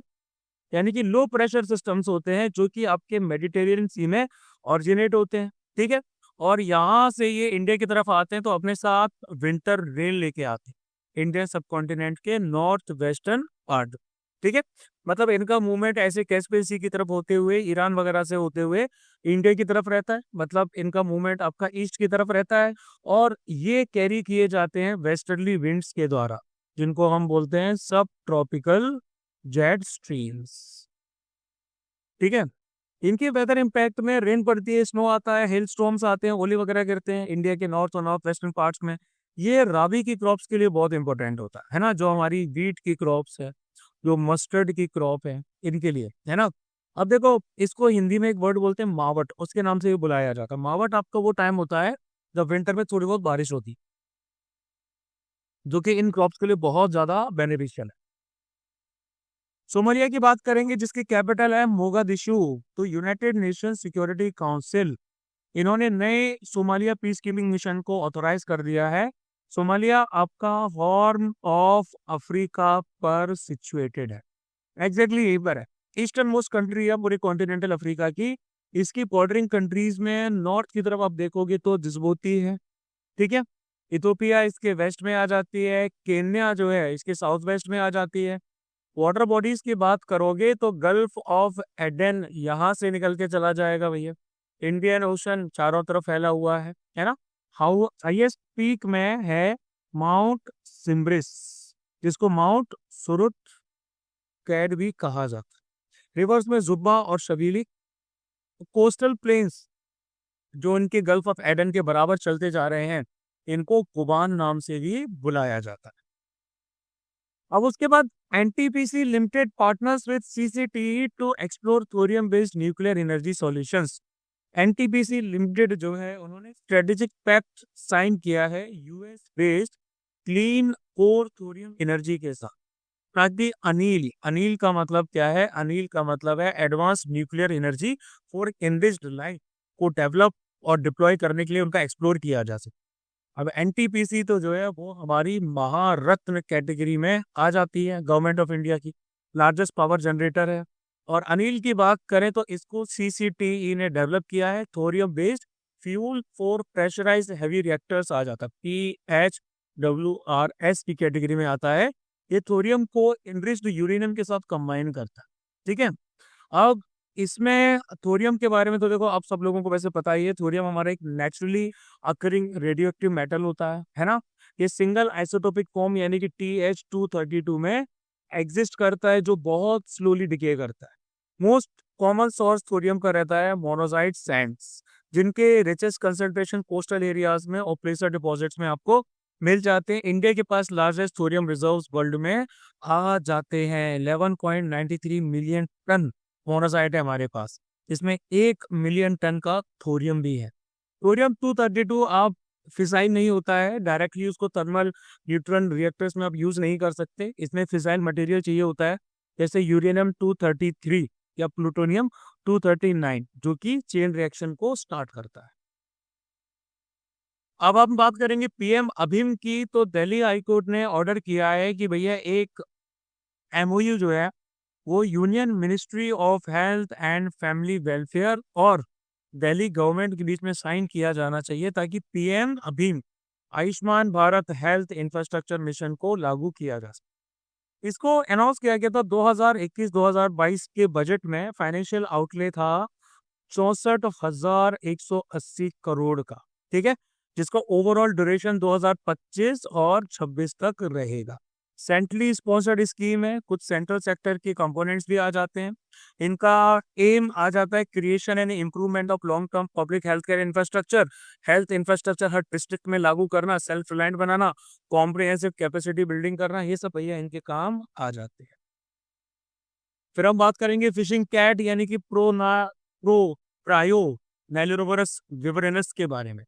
यानी कि लो प्रेशर सिस्टम्स होते हैं जो कि आपके मेडिटेरियन सी में ऑरिजिनेट होते हैं। ठीक है, और यहाँ से ये इंडिया की तरफ आते हैं तो अपने साथ विंटर रेन लेके आते हैं इंडियन सबकॉन्टिनेंट के नॉर्थ वेस्टर्न पार्ट। ठीक है, मतलब इनका मूवमेंट ऐसे कैस्पियन सी की तरफ होते हुए ईरान वगैरह से होते हुए इंडिया की तरफ रहता है, मतलब इनका मूवमेंट आपका ईस्ट की तरफ रहता है, और ये कैरी किए जाते हैं वेस्टर्ली विंड्स के द्वारा जिनको हम बोलते हैं सब ट्रॉपिकल जेट स्ट्रीम्स। ठीक है, इनके वेदर इम्पैक्ट में रेन पड़ती है, स्नो आता है, हेल स्टॉर्म्स आते हैं, ओली वगैरह गिरते हैं इंडिया के नॉर्थ और नॉर्थ वेस्टर्न पार्ट्स में। ये राबी की क्रॉप्स के लिए बहुत इंपॉर्टेंट होता है ना, जो हमारी वीट की क्रॉप्स है, जो मस्टर्ड की क्रॉप है, इनके लिए, है ना। अब देखो इसको हिंदी में एक वर्ड बोलते हैं मावट, उसके नाम से भी बुलाया जाता है। मावट आपका वो टाइम होता है जब विंटर में थोड़ी बहुत बारिश होती है, जो कि इन क्रॉप्स के लिए बहुत ज्यादा बेनिफिशियल है। सोमालिया की बात करेंगे जिसकी कैपिटल है मोगादिशु। तो यूनाइटेड नेशन सिक्योरिटी काउंसिल इन्होंने नए सोमालिया पीस कीपिंग मिशन को ऑथोराइज कर दिया है। सोमालिया आपका हॉर्न ऑफ अफ्रीका पर सिचुएटेड है, एग्जैक्टली यहीं पर है। ईस्टर्न मोस्ट कंट्री है पूरे कॉन्टिनेंटल अफ्रीका की। इसकी बॉर्डरिंग कंट्रीज में नॉर्थ की तरफ आप देखोगे तो जिबूती है। ठीक है, इथोपिया इसके वेस्ट में आ जाती है, केन्या जो है इसके साउथ वेस्ट में आ जाती है। वाटर बॉडीज की बात करोगे तो गल्फ ऑफ एडन यहां से निकल के चला जाएगा भैया। इंडियन ओशन चारों तरफ फैला हुआ है ना। हाईएस्ट पीक में है माउंट सिम्ब्रिस, जिसको माउंट सुरुट कैड भी कहा जाता है। रिवर्स में जुब्बा और शबीली। कोस्टल प्लेन्स जो इनके गल्फ ऑफ एडन के बराबर चलते जा रहे हैं इनको कुबान नाम से भी बुलाया जाता है। अब उसके बाद NTPC limited partners with CCTE to explore thorium based nuclear energy solutions. NTPC limited जो है उन्होंने स्ट्रेटेजिक पैक्ट साइन किया है US based clean core thorium energy के साथ। ताकि अनिल, अनिल का मतलब क्या है? अनिल का मतलब है advance nuclear energy for enriched life को डेवलप और डिप्लॉय करने के लिए उनका एक्सप्लोर किया जा सके। अब एनटीपीसी तो जो है वो हमारी महारत्न कैटेगरी में आ जाती है, गवर्नमेंट ऑफ इंडिया की लार्जेस्ट पावर जनरेटर है। और अनिल की बात करें तो इसको सीसीटीई ने डेवलप किया है, thorium based fuel for pressurised heavy reactors आ जाता है, PHWRS की कैटेगरी में आता है। ये थोरियम को इनरिच्ड यूरेनियम के साथ कंबाइन करता है। ठीक है, अब इसमें थोरियम के बारे में तो देखो आप सब लोगों को वैसे पता ही है, थोरियम हमारा एक नेचुरली अकरिंग रेडियोएक्टिव मेटल होता है ना। ये सिंगल आइसोटोपिक फॉर्म यानी कि TH232 में एग्जिस्ट करता है, जो बहुत स्लोली डिके करता है। मोस्ट कॉमन सोर्स थोरियम का रहता है मोनोजाइट सैंड्स, जिनके रिचेस्ट कंसंट्रेशन कोस्टल एरियाज में और प्लेसर डिपॉजिट्स में आपको मिल जाते हैं। इंडिया के पास लार्जेस्ट थोरियम रिजर्व्स वर्ल्ड में आ जाते हैं। 11.93 मिलियन टन मोनाजाइट है हमारे पास, इसमें 1 मिलियन टन का थोरियम भी है। थोरियम 232 आप फिसाइल नहीं होता है, डायरेक्टली उसको थर्मल न्यूट्रॉन रिएक्टर्स में आप यूज नहीं कर सकते, इसमें फिसाइल मटेरियल चाहिए होता है, जैसे यूरेनियम 233 या प्लूटोनियम 239, जो कि चेन रिएक्शन को स्टार्ट करता है। अब हम बात करेंगे पीएम अभिम की, तो दिल्ली हाईकोर्ट ने ऑर्डर किया है कि भैया एक एमओयू जो है वो union ministry of health and family welfare और दिल्ली गवर्नमेंट के बीच में साइन किया जाना चाहिए, ताकि पीएम अभिम Ayushman Bharat health infrastructure mission को लागू किया जा सके। इसको अनाउंस किया गया था 2021-2022 के बजट में। फाइनेंशियल आउटले था 64,180 करोड़ का। ठीक है, जिसका ओवरऑल ड्यूरेशन 2025 और 26 तक रहेगा। सेंट्रली स्पॉन्सर्ड स्कीम है, कुछ सेंट्रल सेक्टर के कंपोनेंट्स भी आ जाते हैं। इनका एम आ जाता है creation and improvement of long term public health care infrastructure, health infrastructure her district में लागू करना, सेल्फ रिलायंट बनाना, कॉम्प्रिहेंसिव कैपेसिटी बिल्डिंग करना, ये सब भैया इनके काम आ जाते हैं। फिर हम बात करेंगे फिशिंग कैट यानी कि प्रो प्रायो नेलिरोवरस विवरेनस के बारे में।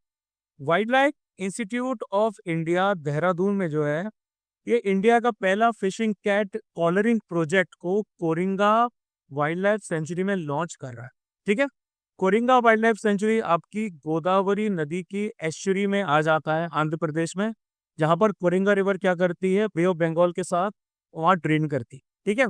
Wild life institute of India Dehradun में जो है, ये इंडिया का पहला फिशिंग कैट कॉलरिंग प्रोजेक्ट को कोरिंगा वाइल्ड लाइफ सेंचुरी में लॉन्च कर रहा है। ठीक है, कोरिंगा वाइल्ड लाइफ सेंचुरी आपकी गोदावरी नदी की एस्चुरी में आ जाता है आंध्र प्रदेश में, जहां पर कोरिंगा रिवर क्या करती है, बे ऑफ बंगाल के साथ वहां ड्रेन करती है। ठीक है,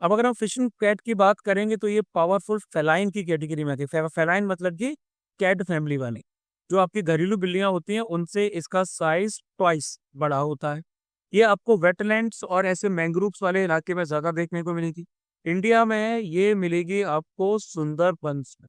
अब अगर हम फिशिंग कैट की बात करेंगे तो ये पावरफुल फेलाइन की कैटेगरी में आती है। फेलाइन मतलब कि कैट फैमिली वाली, जो आपकी घरेलू बिल्लियां होती हैं उनसे इसका साइज ट्वाइस बड़ा होता है। ये आपको वेटलैंड्स और ऐसे मैंग्रोव्स वाले इलाके में ज्यादा देखने को मिलेगी। इंडिया में ये मिलेगी आपको सुंदरबंस में,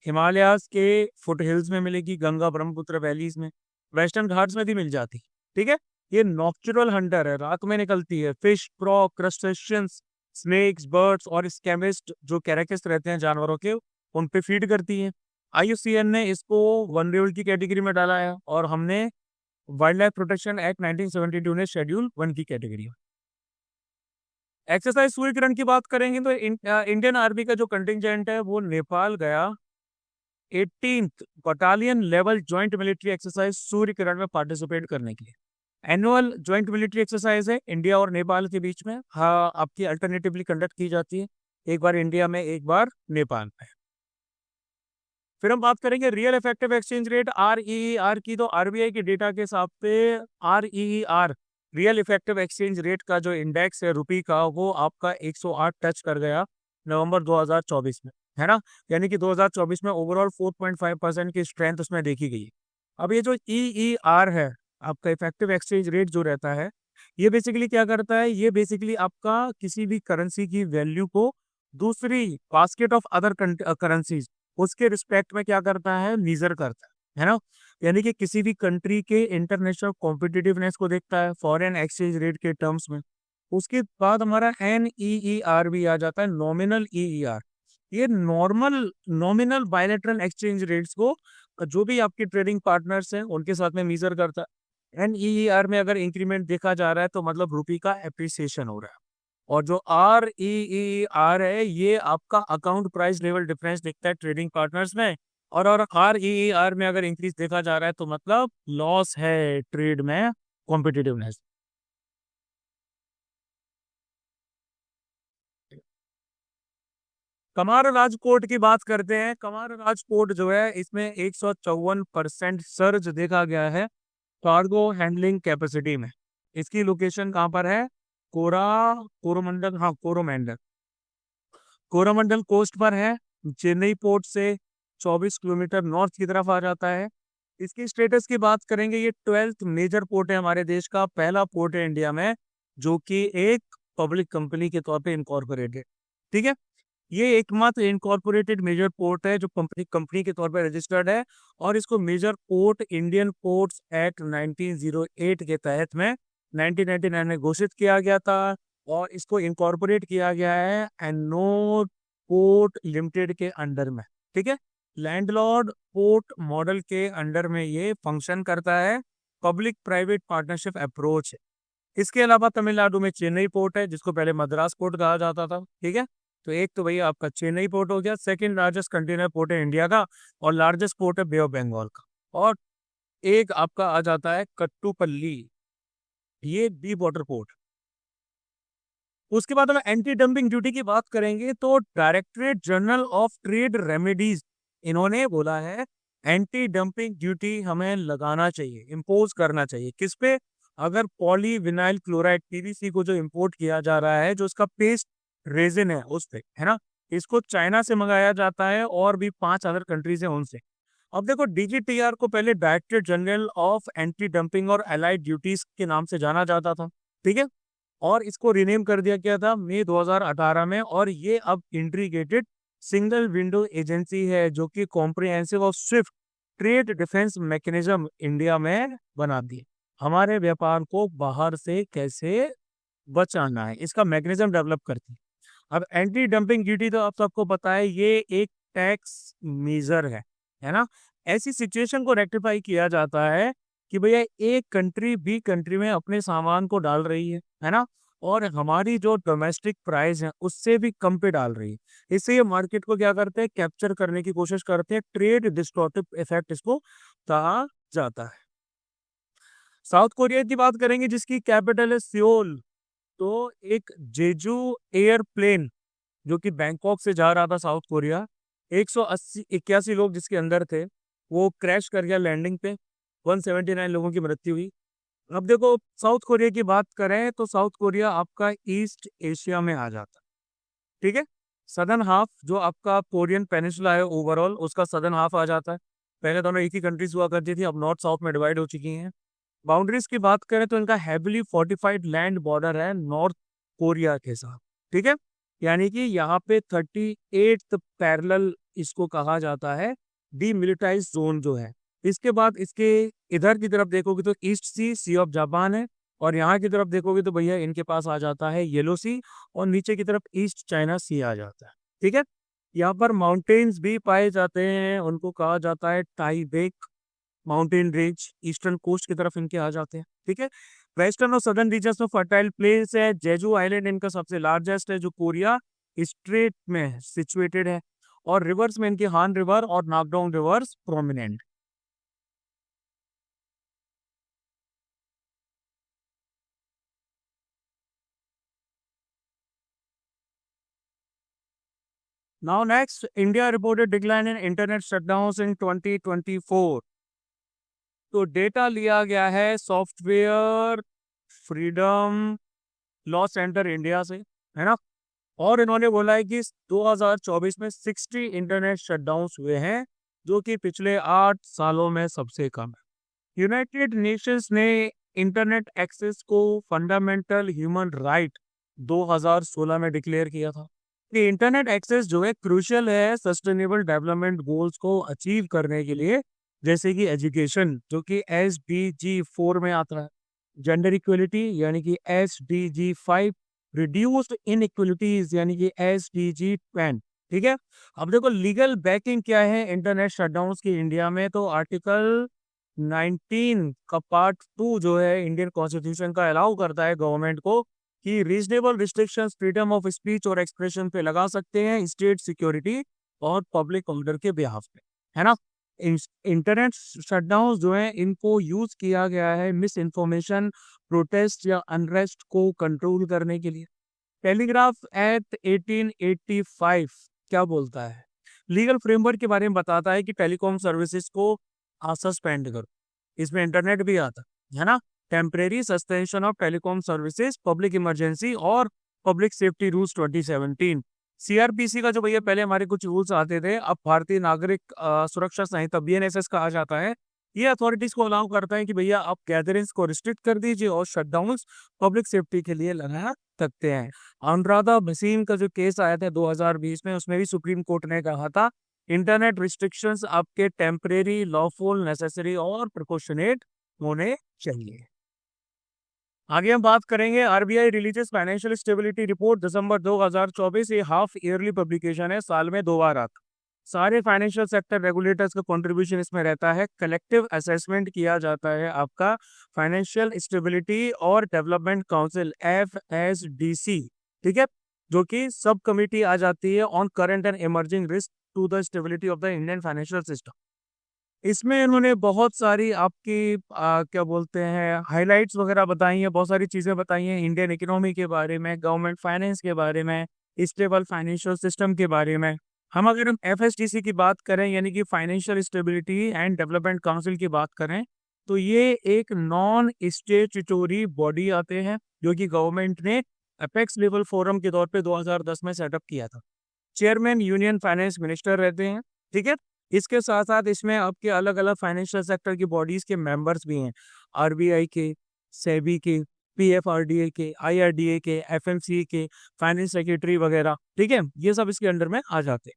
हिमालयाज के फुटहिल्स में मिलेगी, गंगा ब्रह्मपुत्र वैलीज में, वेस्टर्न घाट्स में भी मिल जाती है। ठीक है, ये नॉक्चुरल हंटर है, रात में निकलती है। Fish, frog, crustaceans, snakes, birds और स्कैमिस्ट जो कैरेकस रहते हैं जानवरों के, उन पे फीड करती है। IUCN ने इसको वनरेबल की कैटेगरी में डाला है, और हमने वाइल्ड लाइफ प्रोटेक्शन एक्ट 1972 ने शेड्यूल 1 की कैटेगरी में। एक्सरसाइज सूर्यकिरण की बात करेंगे तो इंडियन आर्मी का जो कंटिंजेंट है वो नेपाल गया 18th battalion level joint military exercise Suryakiran में पार्टिसिपेट करने के लिए। एनुअल ज्वाइंट मिलिट्री एक्सरसाइज है इंडिया और नेपाल के बीच में। हाँ, आपकी अल्टरनेटिवली कंडक्ट की जाती है, एक बार इंडिया में, एक बार नेपाल में। फिर हम बात करेंगे real effective exchange rate RER की, तो आरबीआई के डेटा के हिसाब से RER real effective exchange rate का जो इंडेक्स है रुपी का, वो आपका 108 टच कर गया नवंबर 2024 में, है ना। यानी कि 2024 में ओवरऑल 4.5% की स्ट्रेंथ उसमें देखी गई। अब ये जो EER है, आपका इफेक्टिव एक्सचेंज रेट जो रहता है, ये बेसिकली क्या करता है, ये बेसिकली आपका किसी भी करेंसी की वैल्यू को दूसरी बास्केट ऑफ अदर करेंसीज, उसके रिस्पेक्ट में क्या करता है, मीजर करता है ना। यानी कि किसी भी कंट्री के इंटरनेशनल कॉम्पिटिटिवनेस को देखता है फॉरेन एक्सचेंज रेट के टर्म्स में। उसके बाद हमारा NEER भी आ जाता है, नॉमिनल EER। ये नॉमिनल बायलैटरल एक्सचेंज रेट्स को जो भी आपके ट्रेडिंग पार्टनर्स हैं उनके साथ में मीजर करता है। NEER में अगर इंक्रीमेंट देखा जा रहा है तो मतलब रुपी का एप्रिसिएशन हो रहा है। और जो REER है, ये आपका अकाउंट प्राइस लेवल डिफरेंस दिखता है ट्रेडिंग पार्टनर्स में। और REER में अगर इंक्रीज देखा जा रहा है तो मतलब लॉस है ट्रेड में, कॉम्पिटिटिवनेस। कमार राजकोट की बात करते हैं। कमार राजकोट जो है इसमें 154% सर्ज देखा गया है कार्गो हैंडलिंग कैपेसिटी में। इसकी लोकेशन कहाँ पर है? कोरा कोरोमंडल, हाँ कोरोमंडल, कोरोमंडल कोस्ट पर है। चेन्नई पोर्ट से 24 किलोमीटर नॉर्थ की तरफ आ जाता है। इसकी स्टेटस की बात करेंगे, ये 12th मेजर पोर्ट है हमारे देश का, पहला पोर्ट है इंडिया में जो कि एक पब्लिक कंपनी के तौर पे इनकॉर्पोरेटेड। ठीक है, ये एकमात्र इनकॉर्पोरेटेड मेजर पोर्ट है जो पब्लिक कंपनी के तौर पर रजिस्टर्ड है, और इसको major port Indian ports act 1908 के तहत में 1999 में घोषित किया गया था, और इसको इनकॉर्पोरेट किया गया है एनोड पोर्ट लिमिटेड के अंडर में। ठीक है, लैंडलॉर्ड पोर्ट मॉडल के अंडर में ये फंक्शन करता है, पब्लिक प्राइवेट पार्टनरशिप अप्रोच है। इसके अलावा तमिलनाडु में चेन्नई पोर्ट है जिसको पहले मद्रास पोर्ट कहा जाता था। ठीक है, तो एक तो भैया आपका चेन्नई पोर्ट हो गया, सेकंड लार्जेस्ट कंटेनर पोर्ट है इंडिया का, और लार्जेस्ट पोर्ट है बे ऑफ बंगाल का, और एक आपका आ जाता है कट्टुपल्ली, ये डीप वाटर पोर्ट। उसके बाद हम एंटी डंपिंग ड्यूटी की बात करेंगे तो directorate general of trade remedies इन्होंने बोला है एंटी डंपिंग ड्यूटी हमें लगाना चाहिए, इम्पोज करना चाहिए। किस पे? अगर पॉलीविनाइल क्लोराइड पीवीसी को जो इंपोर्ट किया जा रहा है, जो उसका पेस्ट रेजिन है उस पे, है ना, इसको चाइना से मंगाया जाता है और भी 5 अदर कंट्रीज है उनसे। अब देखो, डीजीटीआर को पहले directorate general of anti dumping और अलाइड ड्यूटीज के नाम से जाना जाता था। ठीक है, और इसको रिनेम कर दिया गया था मई 2018 में, और ये अब इंटीग्रेटेड सिंगल विंडो एजेंसी है जो कि कॉम्प्रिहेंसिव और Swift trade defence mechanism India में बनाती है। हमारे व्यापार को बाहर से कैसे बचाना है इसका मैकेनिज्म डेवलप करती है। अब एंटी डंपिंग ड्यूटी तो आप सबको पता है, ये एक टैक्स मेजर है ना। ऐसी सिचुएशन को रेक्टिफाई किया जाता है कि भैया एक कंट्री बी कंट्री में अपने सामान को डाल रही है ना, और हमारी जो डोमेस्टिक प्राइस है उससे भी कम पे डाल रही है। इससे ये मार्केट को क्या करते हैं, कैप्चर करने की कोशिश करते हैं। ट्रेड डिस्टॉर्टिव इफेक्ट इसको कहा जाता है। साउथ कोरिया की बात करेंगे जिसकी कैपिटल है सियोल। तो एक जेजू एयरप्लेन जो कि बैंकॉक से जा रहा था साउथ कोरिया, 181 लोग जिसके अंदर थे, वो क्रैश कर गया लैंडिंग पे, 179 लोगों की मृत्यु हुई। अब देखो, साउथ कोरिया की बात करें तो साउथ कोरिया आपका ईस्ट एशिया में आ जाता है। ठीक है, सदर्न हाफ जो आपका कोरियन पेनिसुला है ओवरऑल, उसका सदर्न हाफ आ जाता है। पहले दोनों एक ही कंट्रीज हुआ करती थी, अब नॉर्थ साउथ में डिवाइड हो चुकी हैं। बाउंड्रीज की बात करें तो इनका हैविली फोर्टिफाइड लैंड बॉर्डर है नॉर्थ कोरिया के साथ। ठीक है, यानी कि यहाँ पे 38th पैरेलल इसको कहा जाता है डीमिलिटाइज जोन जो है। इसके बाद इसके इधर की तरफ देखोगे तो ईस्ट सी ऑफ जापान है, और यहाँ की तरफ देखोगे तो भैया इनके पास आ जाता है येलो सी, और नीचे की तरफ ईस्ट चाइना सी आ जाता है। ठीक है, यहाँ पर माउंटेन्स भी पाए जाते हैं, उनको कहा जाता है टाइबेक माउंटेन रेंज, ईस्टर्न कोस्ट की तरफ इनके आ जाते हैं। ठीक है, वेस्टर्न और सदर्न रीजन्स में फर्टाइल प्लेस है। जेजू आइलैंड इनका सबसे लार्जेस्ट है जो कोरिया स्ट्रेट में सिचुएटेड है, और रिवर्स में इनके हान रिवर और Nakdong rivers prominent. Now next, India reported decline in internet shutdowns in 2024। तो डेटा लिया गया है software freedom law center India से, है ना, और इन्होंने बोला है कि 2024 में 60 इंटरनेट शटडाउन्स हुए हैं जो कि पिछले 8 सालों में सबसे कम है। यूनाइटेड नेशंस ने इंटरनेट एक्सेस को फंडामेंटल ह्यूमन राइट 2016 में डिक्लेयर किया था कि इंटरनेट एक्सेस जो है क्रूशियल है सस्टेनेबल डेवलपमेंट गोल्स को अचीव करने के लिए, जैसे कि एजुकेशन जो कि SDG 4 में आता है, जेंडर इक्वलिटी यानी कि SDG 5, रिड्यूस्ड इनइक्वलिटीज यानी कि SDG 10। ठीक है, अब देखो लीगल बैकिंग क्या है इंटरनेट शटडाउन की इंडिया में। तो आर्टिकल 19 का पार्ट 2 जो है इंडियन कॉन्स्टिट्यूशन का अलाउ करता है गवर्नमेंट को कि reasonable restrictions freedom of speech और एक्सप्रेशन पे लगा सकते हैं स्टेट सिक्योरिटी और पब्लिक ऑर्डर के बिहाफ पे, है ना। इंटरनेट शटडाउन जो है इनको यूज किया गया है मिस इन्फॉर्मेशन, प्रोटेस्ट या अनरेस्ट को कंट्रोल करने के लिए। टेलीग्राफ एक्ट 1885 क्या बोलता है, लीगल फ्रेमवर्क के बारे में बताता है कि टेलीकॉम सर्विसेज को सस्पेंड करो। इसमें इंटरनेट भी आता है ना। Temporary suspension of telecom services, public emergency और पब्लिक सेफ्टी रूल्स 2017। सीआरपीसी का जो भैया पहले हमारे कुछ रूल्स आते थे, अब भारतीय नागरिक सुरक्षा संहिता बीएनएसएस कहा जाता है। ये अथॉरिटीज को अलाउ करता है कि भैया आप गैदरिंग्स को रिस्ट्रिक्ट कर दीजिए और शटडाउन पब्लिक सेफ्टी के लिए लगा सकते हैं। अनुराधा भसीन का जो केस आया था 2020 में, उसमें भी सुप्रीम कोर्ट ने कहा था इंटरनेट रिस्ट्रिक्शंस आपके टेम्परेरी, लॉफुल, नेसेसरी और प्रिकॉशनेट होने चाहिए। आगे हम बात करेंगे RBI releases financial stability report December 2024। ये हाफ ईयरली पब्लिकेशन है, साल में 2 बार आता। सारे फाइनेंशियल सेक्टर रेगुलेटर्स का कंट्रीब्यूशन इसमें रहता है। कलेक्टिव असेसमेंट किया जाता है आपका फाइनेंशियल स्टेबिलिटी और डेवलपमेंट काउंसिल FSDC, ठीक है, जो कि सब कमिटी आ जाती है on current and emerging risk to the stability of the Indian financial system. इसमें इन्होंने बहुत सारी आपकी क्या बोलते हैं हाइलाइट्स वगैरह बताई हैं, बहुत सारी चीज़ें बताई हैं इंडियन इकोनॉमी के बारे में, गवर्नमेंट फाइनेंस के बारे में, स्टेबल फाइनेंशियल सिस्टम के बारे में। हम अगर हम FSDC की बात करें, यानी कि financial stability and development council की बात करें, तो ये एक नॉन स्टेचुटोरी बॉडी आते हैं जो कि गवर्नमेंट ने अपेक्स लेवल फोरम के तौर पे 2010 में सेटअप किया था। चेयरमैन यूनियन फाइनेंस मिनिस्टर रहते हैं, ठीक है। इसके साथ साथ इसमें आपके अलग अलग फाइनेंशियल सेक्टर की बॉडीज के मेंबर्स भी हैं, आरबीआई के, सेबी के, पीएफआरडीए के, आईआरडीए के, एफएमसी के, फाइनेंस सेक्रेटरी वगैरह, ठीक है, ये सब इसके अंडर में आ जाते हैं।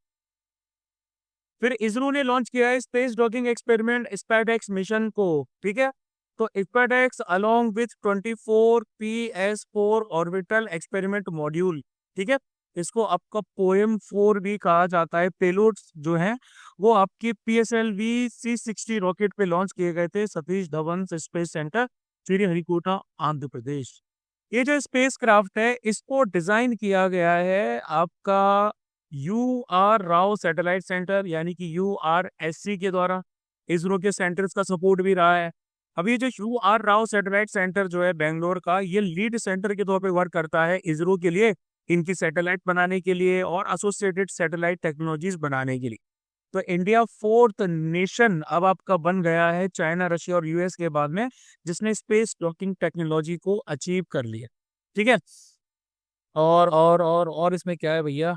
फिर इसरो ने लॉन्च किया है space docking experiment SpaceX mission को, ठीक है। तो SpaceX along with 24 PS4 orbital experiment module, ठीक है, इसको आपका पोएम 4 भी कहा जाता है। पेलोड्स जो हैं वो आपकी PSLV C60 रॉकेट पे लॉन्च किए गए थे सतीश धवन स्पेस सेंटर, श्रीहरिकोटा, आंध्र प्रदेश। ये जो स्पेस क्राफ्ट है इसको डिजाइन किया गया है आपका UR राव सैटेलाइट सेंटर, यानी कि URSC के द्वारा। इसरो के सेंटर्स का सपोर्ट भी रहा है। अब ये जो UR राव सैटेलाइट सेंटर जो है बेंगलोर का, ये लीड सेंटर के तौर पे वर्क करता है इसरो के लिए, इनकी सैटेलाइट बनाने के लिए और एसोसिएटेड सैटेलाइट टेक्नोलॉजीज बनाने के लिए। तो इंडिया 4th नेशन अब आपका बन गया है चाइना, रशिया और यूएस के बाद में, जिसने स्पेस डॉकिंग टेक्नोलॉजी को अचीव कर लिया, ठीक है। और इसमें क्या है भैया,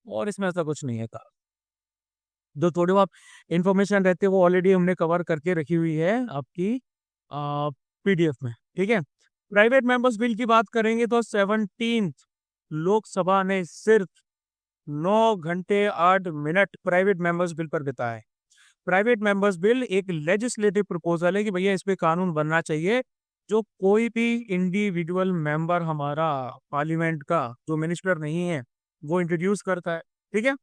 और इसमें ऐसा कुछ नहीं है का, जो थोड़ी बहुत इंफॉर्मेशन रहती है वो ऑलरेडी हमने कवर करके रखी हुई है आपकी PDF में, ठीक है। प्राइवेट मेंबर्स बिल की बात करेंगे तो 17th लोकसभा ने सिर्फ 9 घंटे 8 मिनट प्राइवेट मेंबर्स बिल पर बिताए। प्राइवेट मेंबर्स बिल एक लेजिस्लेटिव प्रपोजल है कि भैया इस पे कानून बनना चाहिए, जो कोई भी इंडिविजुअल मेंबर हमारा पार्लियामेंट का जो मिनिस्टर नहीं है वो इंट्रोड्यूस करता है, ठीक है।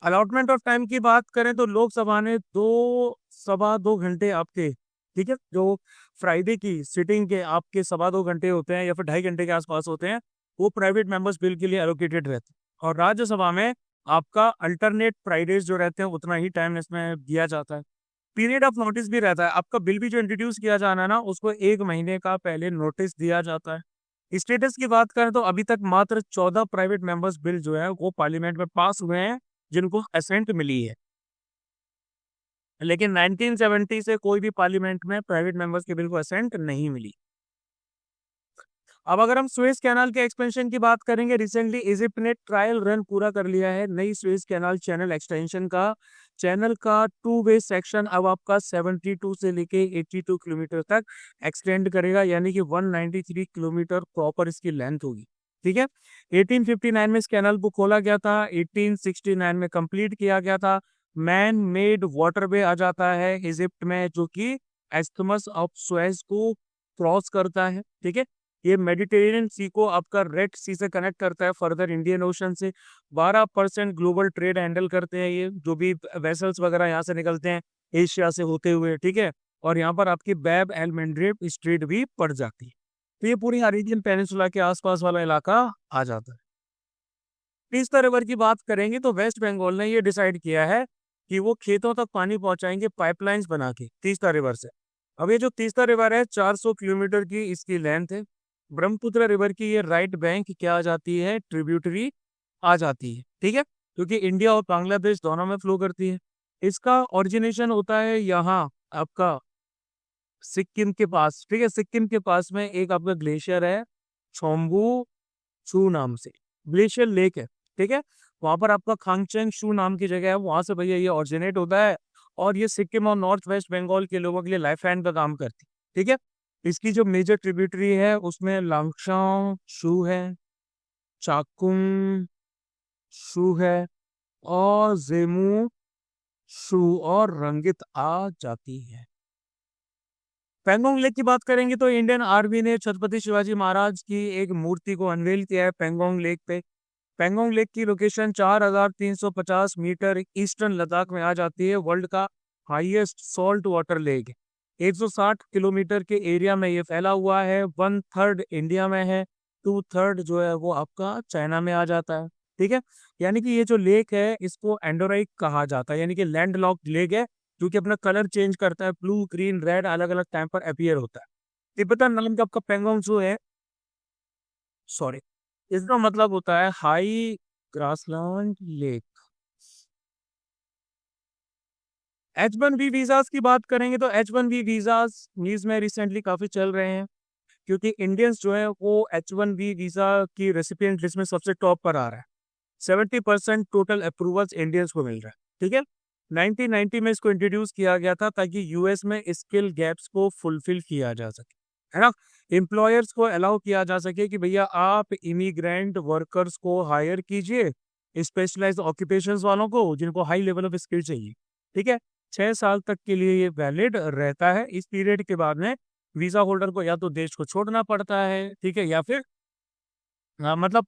अलॉटमेंट ऑफ टाइम की बात करें तो लोकसभा ने 2 घंटे आपके, ठीक है, जो फ्राइडे की सिटिंग के आपके 2.25 घंटे होते हैं या फिर 2.5 घंटे के आसपास होते हैं, वो प्राइवेट मेंबर्स बिल के लिए एलोकेटेड रहते हैं। और राज्यसभा में आपका अल्टरनेट फ्राइडेज जो रहते हैं उतना ही टाइम इसमें दिया जाता है। पीरियड ऑफ नोटिस भी रहता है, आपका बिल भी जो इंट्रोड्यूस किया जाना है ना, उसको 1 महीने का पहले नोटिस दिया जाता है। स्टेटस की बात करें तो अभी तक मात्र 14 प्राइवेट मेंबर्स बिल जो है वो पार्लियामेंट में पास हुए हैं जिनको असेंट मिली है, लेकिन 1970 से कोई भी पार्लियामेंट में प्राइवेट मेंबर्स के बिल को असेंट नहीं मिली। अब अगर हम सुएज कैनाल के एक्सपेंशन की बात करेंगे, रिसेंटली इजिप्ट ने ट्रायल रन पूरा कर लिया है नई सुएज कैनाल चैनल एक्सटेंशन का। चैनल का 2 वे सेक्शन अब आपका 72 से लेके 82 किलोमीटर तक एक्सटेंड करेगा, यानी कि 193 किलोमीटर प्रॉपर इसकी लेंथ होगी, ठीक है। 1859 में इस कैनल को खोला गया था, 1869 में कंप्लीट किया गया था। मैन मेड वाटरवे आ जाता है इजिप्ट में, जो कि एस्थमस ऑफ सुएज को क्रॉस करता है, ठीक है। ये मेडिटेरेनियन सी को आपका रेड सी से कनेक्ट करता है फर्दर इंडियन ओशन से। 12% ग्लोबल ट्रेड हैंडल करते हैं ये, जो भी वेसल्स वगैरह यहाँ से निकलते हैं एशिया से होते हुए, ठीक है। और यहाँ पर आपकी बैब एल मैंड्रेब स्ट्रीट भी पड़ जाती है। तो ये पूरी अरेबियन पेनिनसुला के आसपास वाला इलाका आ जाता है। तीस्ता रिवर की बात करेंगे तो वेस्ट बंगाल ने ये डिसाइड किया है कि वो खेतों तक पानी पहुंचाएंगे पाइपलाइंस बना के तीस्ता रिवर से। अब ये जो तीस्ता रिवर है 400 किलोमीटर की इसकी लेंथ है। ब्रह्मपुत्र रिवर की ये राइट बैंक क्या आ जाती है, ट्रिब्यूटरी आ जाती है, ठीक है। क्योंकि इंडिया और बांग्लादेश दोनों में फ्लो करती है। इसका ओरिजिनेशन होता है यहाँ आपका सिक्किम के पास, ठीक है। सिक्किम के पास में एक आपका ग्लेशियर है, छोम्बू शू नाम से ग्लेशियर लेक है, ठीक है। वहां पर आपका खांगचेंग शू नाम की जगह है, वहां से भैया ये ऑरिजिनेट होता है। और ये सिक्किम और नॉर्थ वेस्ट बंगाल के लोगों के लिए लाइफ लाइन का काम करती है, ठीक है। इसकी जो मेजर ट्रिब्यूटरी है उसमें लांगशाओ शू है, चाकुंग शू है, और जेमू शू और रंगित आ जाती है। पेंगोंग लेक की बात करेंगे तो इंडियन आर्मी ने छत्रपति शिवाजी महाराज की एक मूर्ति को अनवेल किया है पेंगोंग लेक पे। पेंगोंग लेक की लोकेशन 4350 मीटर ईस्टर्न लद्दाख में आ जाती है। वर्ल्ड का हाईएस्ट सॉल्ट वाटर लेक है। 160 किलोमीटर के एरिया में ये फैला हुआ है। 1/3 इंडिया में है, 2/3 जो है वो आपका चाइना में आ जाता है, ठीक है। यानी कि ये जो लेक है इसको एंडोराइक कहा जाता है, यानी कि लैंड लॉक्ड लेक है, जो कि अपना कलर चेंज करता है, ब्लू ग्रीन रेड अलग अलग टाइम पर अपीयर होता है। तिब्बतन नाम का आपका पेंगोंग जो है, सॉरी, इसका मतलब होता है high grassland lake. H1B visas की बात करेंगे तो H1B वीजास न्यूज में रिसेंटली काफी चल रहे हैं, क्योंकि इंडियंस जो है वो H1B वीजा की रेसिपिएंट लिस्ट में सबसे टॉप पर आ रहा है। 70% टोटल अप्रूवल्स इंडियंस को मिल रहा है, ठीक है। 1990 में इसको इंट्रोड्यूस किया गया था ताकि यूएस में स्किल गैप्स को फुलफिल किया जा सके, है ना। एम्प्लॉयर्स को अलाउ किया जा सके कि भैया आप इमिग्रेंट वर्कर्स को हायर कीजिए, स्पेशलाइज्ड ऑक्यूपेशंस वालों को जिनको हाई लेवल ऑफ स्किल चाहिए, ठीक है। 6 साल तक के लिए ये वैलिड रहता है। इस पीरियड के बाद में वीजा होल्डर को या तो देश को छोड़ना पड़ता है, ठीक है, या फिर मतलब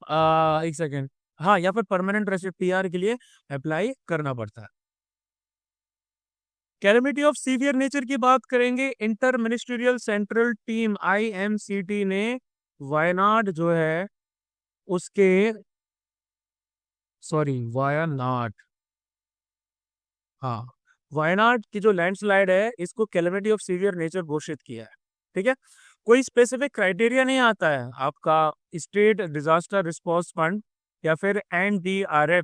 एक सेकेंड, हाँ, या फिर परमानेंट रेसिडेंट पीआर के लिए अप्लाई करना पड़ता है। कैलेमिटी ऑफ सीवियर नेचर की बात करेंगे। Inter ministerial central team IMCT ने वायनाड जो है उसके, सॉरी, वायनाड, हाँ, वायनाड की जो लैंडस्लाइड है इसको कैलेमिटी ऑफ सीवियर नेचर घोषित किया है, ठीक है। कोई स्पेसिफिक क्राइटेरिया नहीं आता है आपका स्टेट डिजास्टर रिस्पांस फंड या फिर NDRF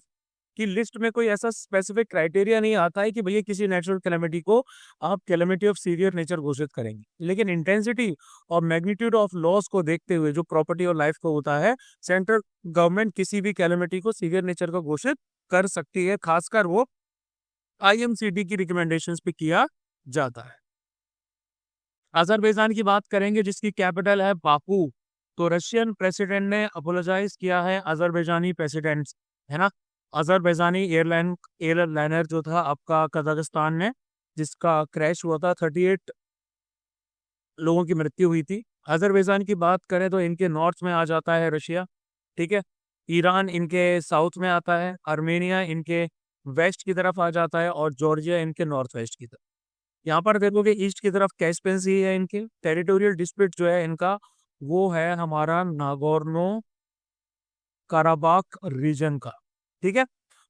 की लिस्ट में, कोई ऐसा स्पेसिफिक क्राइटेरिया नहीं आता है कि भैया किसी नेचुरल कैलेमिटी को आप कैलेमिटी ऑफ सीवियर नेचर घोषित करेंगे। लेकिन इंटेंसिटी और मैग्नीट्यूड ऑफ लॉस को देखते हुए जो प्रॉपर्टी और लाइफ को होता है, सेंट्रल गवर्नमेंट किसी भी कैलेमिटी को सीवियर नेचर का घोषित कर सकती है, खासकर वो IMCT की रिकमेंडेशंस पे किया जाता है। अजरबैजान की बात करेंगे जिसकी कैपिटल है बाकू। तो रशियन प्रेसिडेंट ने अपोलोजाइज किया है अजरबैजानी प्रेसिडेंट, है ना। अजरबैजानी एयरलाइनर जो था आपका कजाकिस्तान में, जिसका क्रैश हुआ था, 38 लोगों की मृत्यु हुई थी। अजरबैजान की बात करें तो इनके नॉर्थ में आ जाता है रशिया, ठीक है। ईरान इनके साउथ में आता है, आर्मेनिया इनके वेस्ट की तरफ आ जाता है, और जॉर्जिया इनके नॉर्थ वेस्ट की तरफ। यहाँ पर देखोगे ईस्ट की तरफ कैस्पियन सी है। इनके टेरिटोरियल डिस्प्यूट जो है इनका, वो है हमारा नागोर्नो काराबाख रीजन का, ठीक है,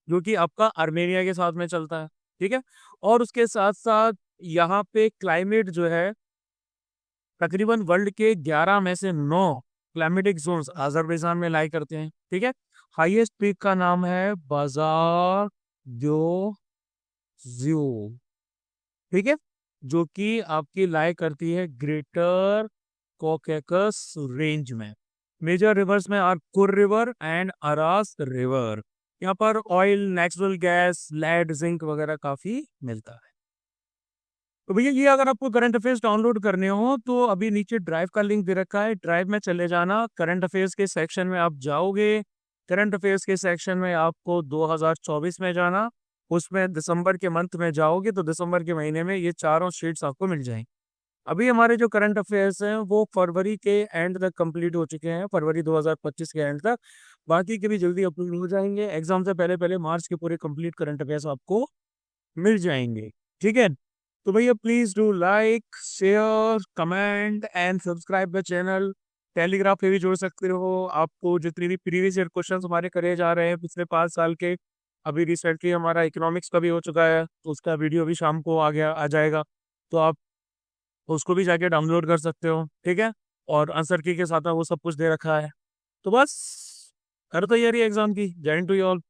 जो कि आपका आर्मेनिया के साथ में चलता है, ठीक है। और उसके साथ साथ यहाँ पे क्लाइमेट जो है तकरीबन वर्ल्ड के 11 में से 9 क्लाइमेटिक जोन्स अजरबैजान में लाई करते हैं, ठीक है। हाईएस्ट पीक का नाम है बाजार दो ज्यू, ठीक है, जो कि आपकी लाई करती है ग्रेटर कोकेकस रेंज में। मेजर रिवर्स में are Kur river and Aras river. यहाँ पर oil, natural gas, lead, zinc वगैरह काफी मिलता है। तो भैया ये अगर आपको करंट अफेयर्स डाउनलोड करने हो तो अभी नीचे ड्राइव का लिंक दे रखा है, ड्राइव में चले जाना। करंट अफेयर्स के सेक्शन में आप जाओगे, करंट अफेयर्स के सेक्शन में आपको 2024 में जाना, उसमें दिसंबर के मंथ में जाओगे तो दिसंबर के महीने में ये चारों शीट्स आपको मिल जाएंगी। अभी हमारे जो करंट अफेयर्स हैं वो फरवरी के एंड तक कंप्लीट हो चुके हैं, फरवरी 2025 के एंड तक। बाकी के भी जल्दी अपलोड हो जाएंगे। एग्जाम से पहले पहले मार्च के पूरे कंप्लीट करंट अफेयर्स आपको मिल जाएंगे, ठीक है। तो भैया please do like, share, comment and subscribe the channel. Telegraph पे भी जुड़ सकते हो। आपको जितनी भी प्रीवियस ईयर क्वेश्चन हमारे करे जा रहे हैं पिछले 5 साल के, अभी रिसेंटली हमारा इकोनॉमिक्स का भी हो चुका है तो उसका वीडियो भी शाम को आ जाएगा, तो आप उसको भी जाके डाउनलोड कर सकते हो, ठीक है। और आंसर की के साथ वो सब कुछ दे रखा है। तो बस कर तैयारी एग्जाम की। जय हिंद टू यू ऑल।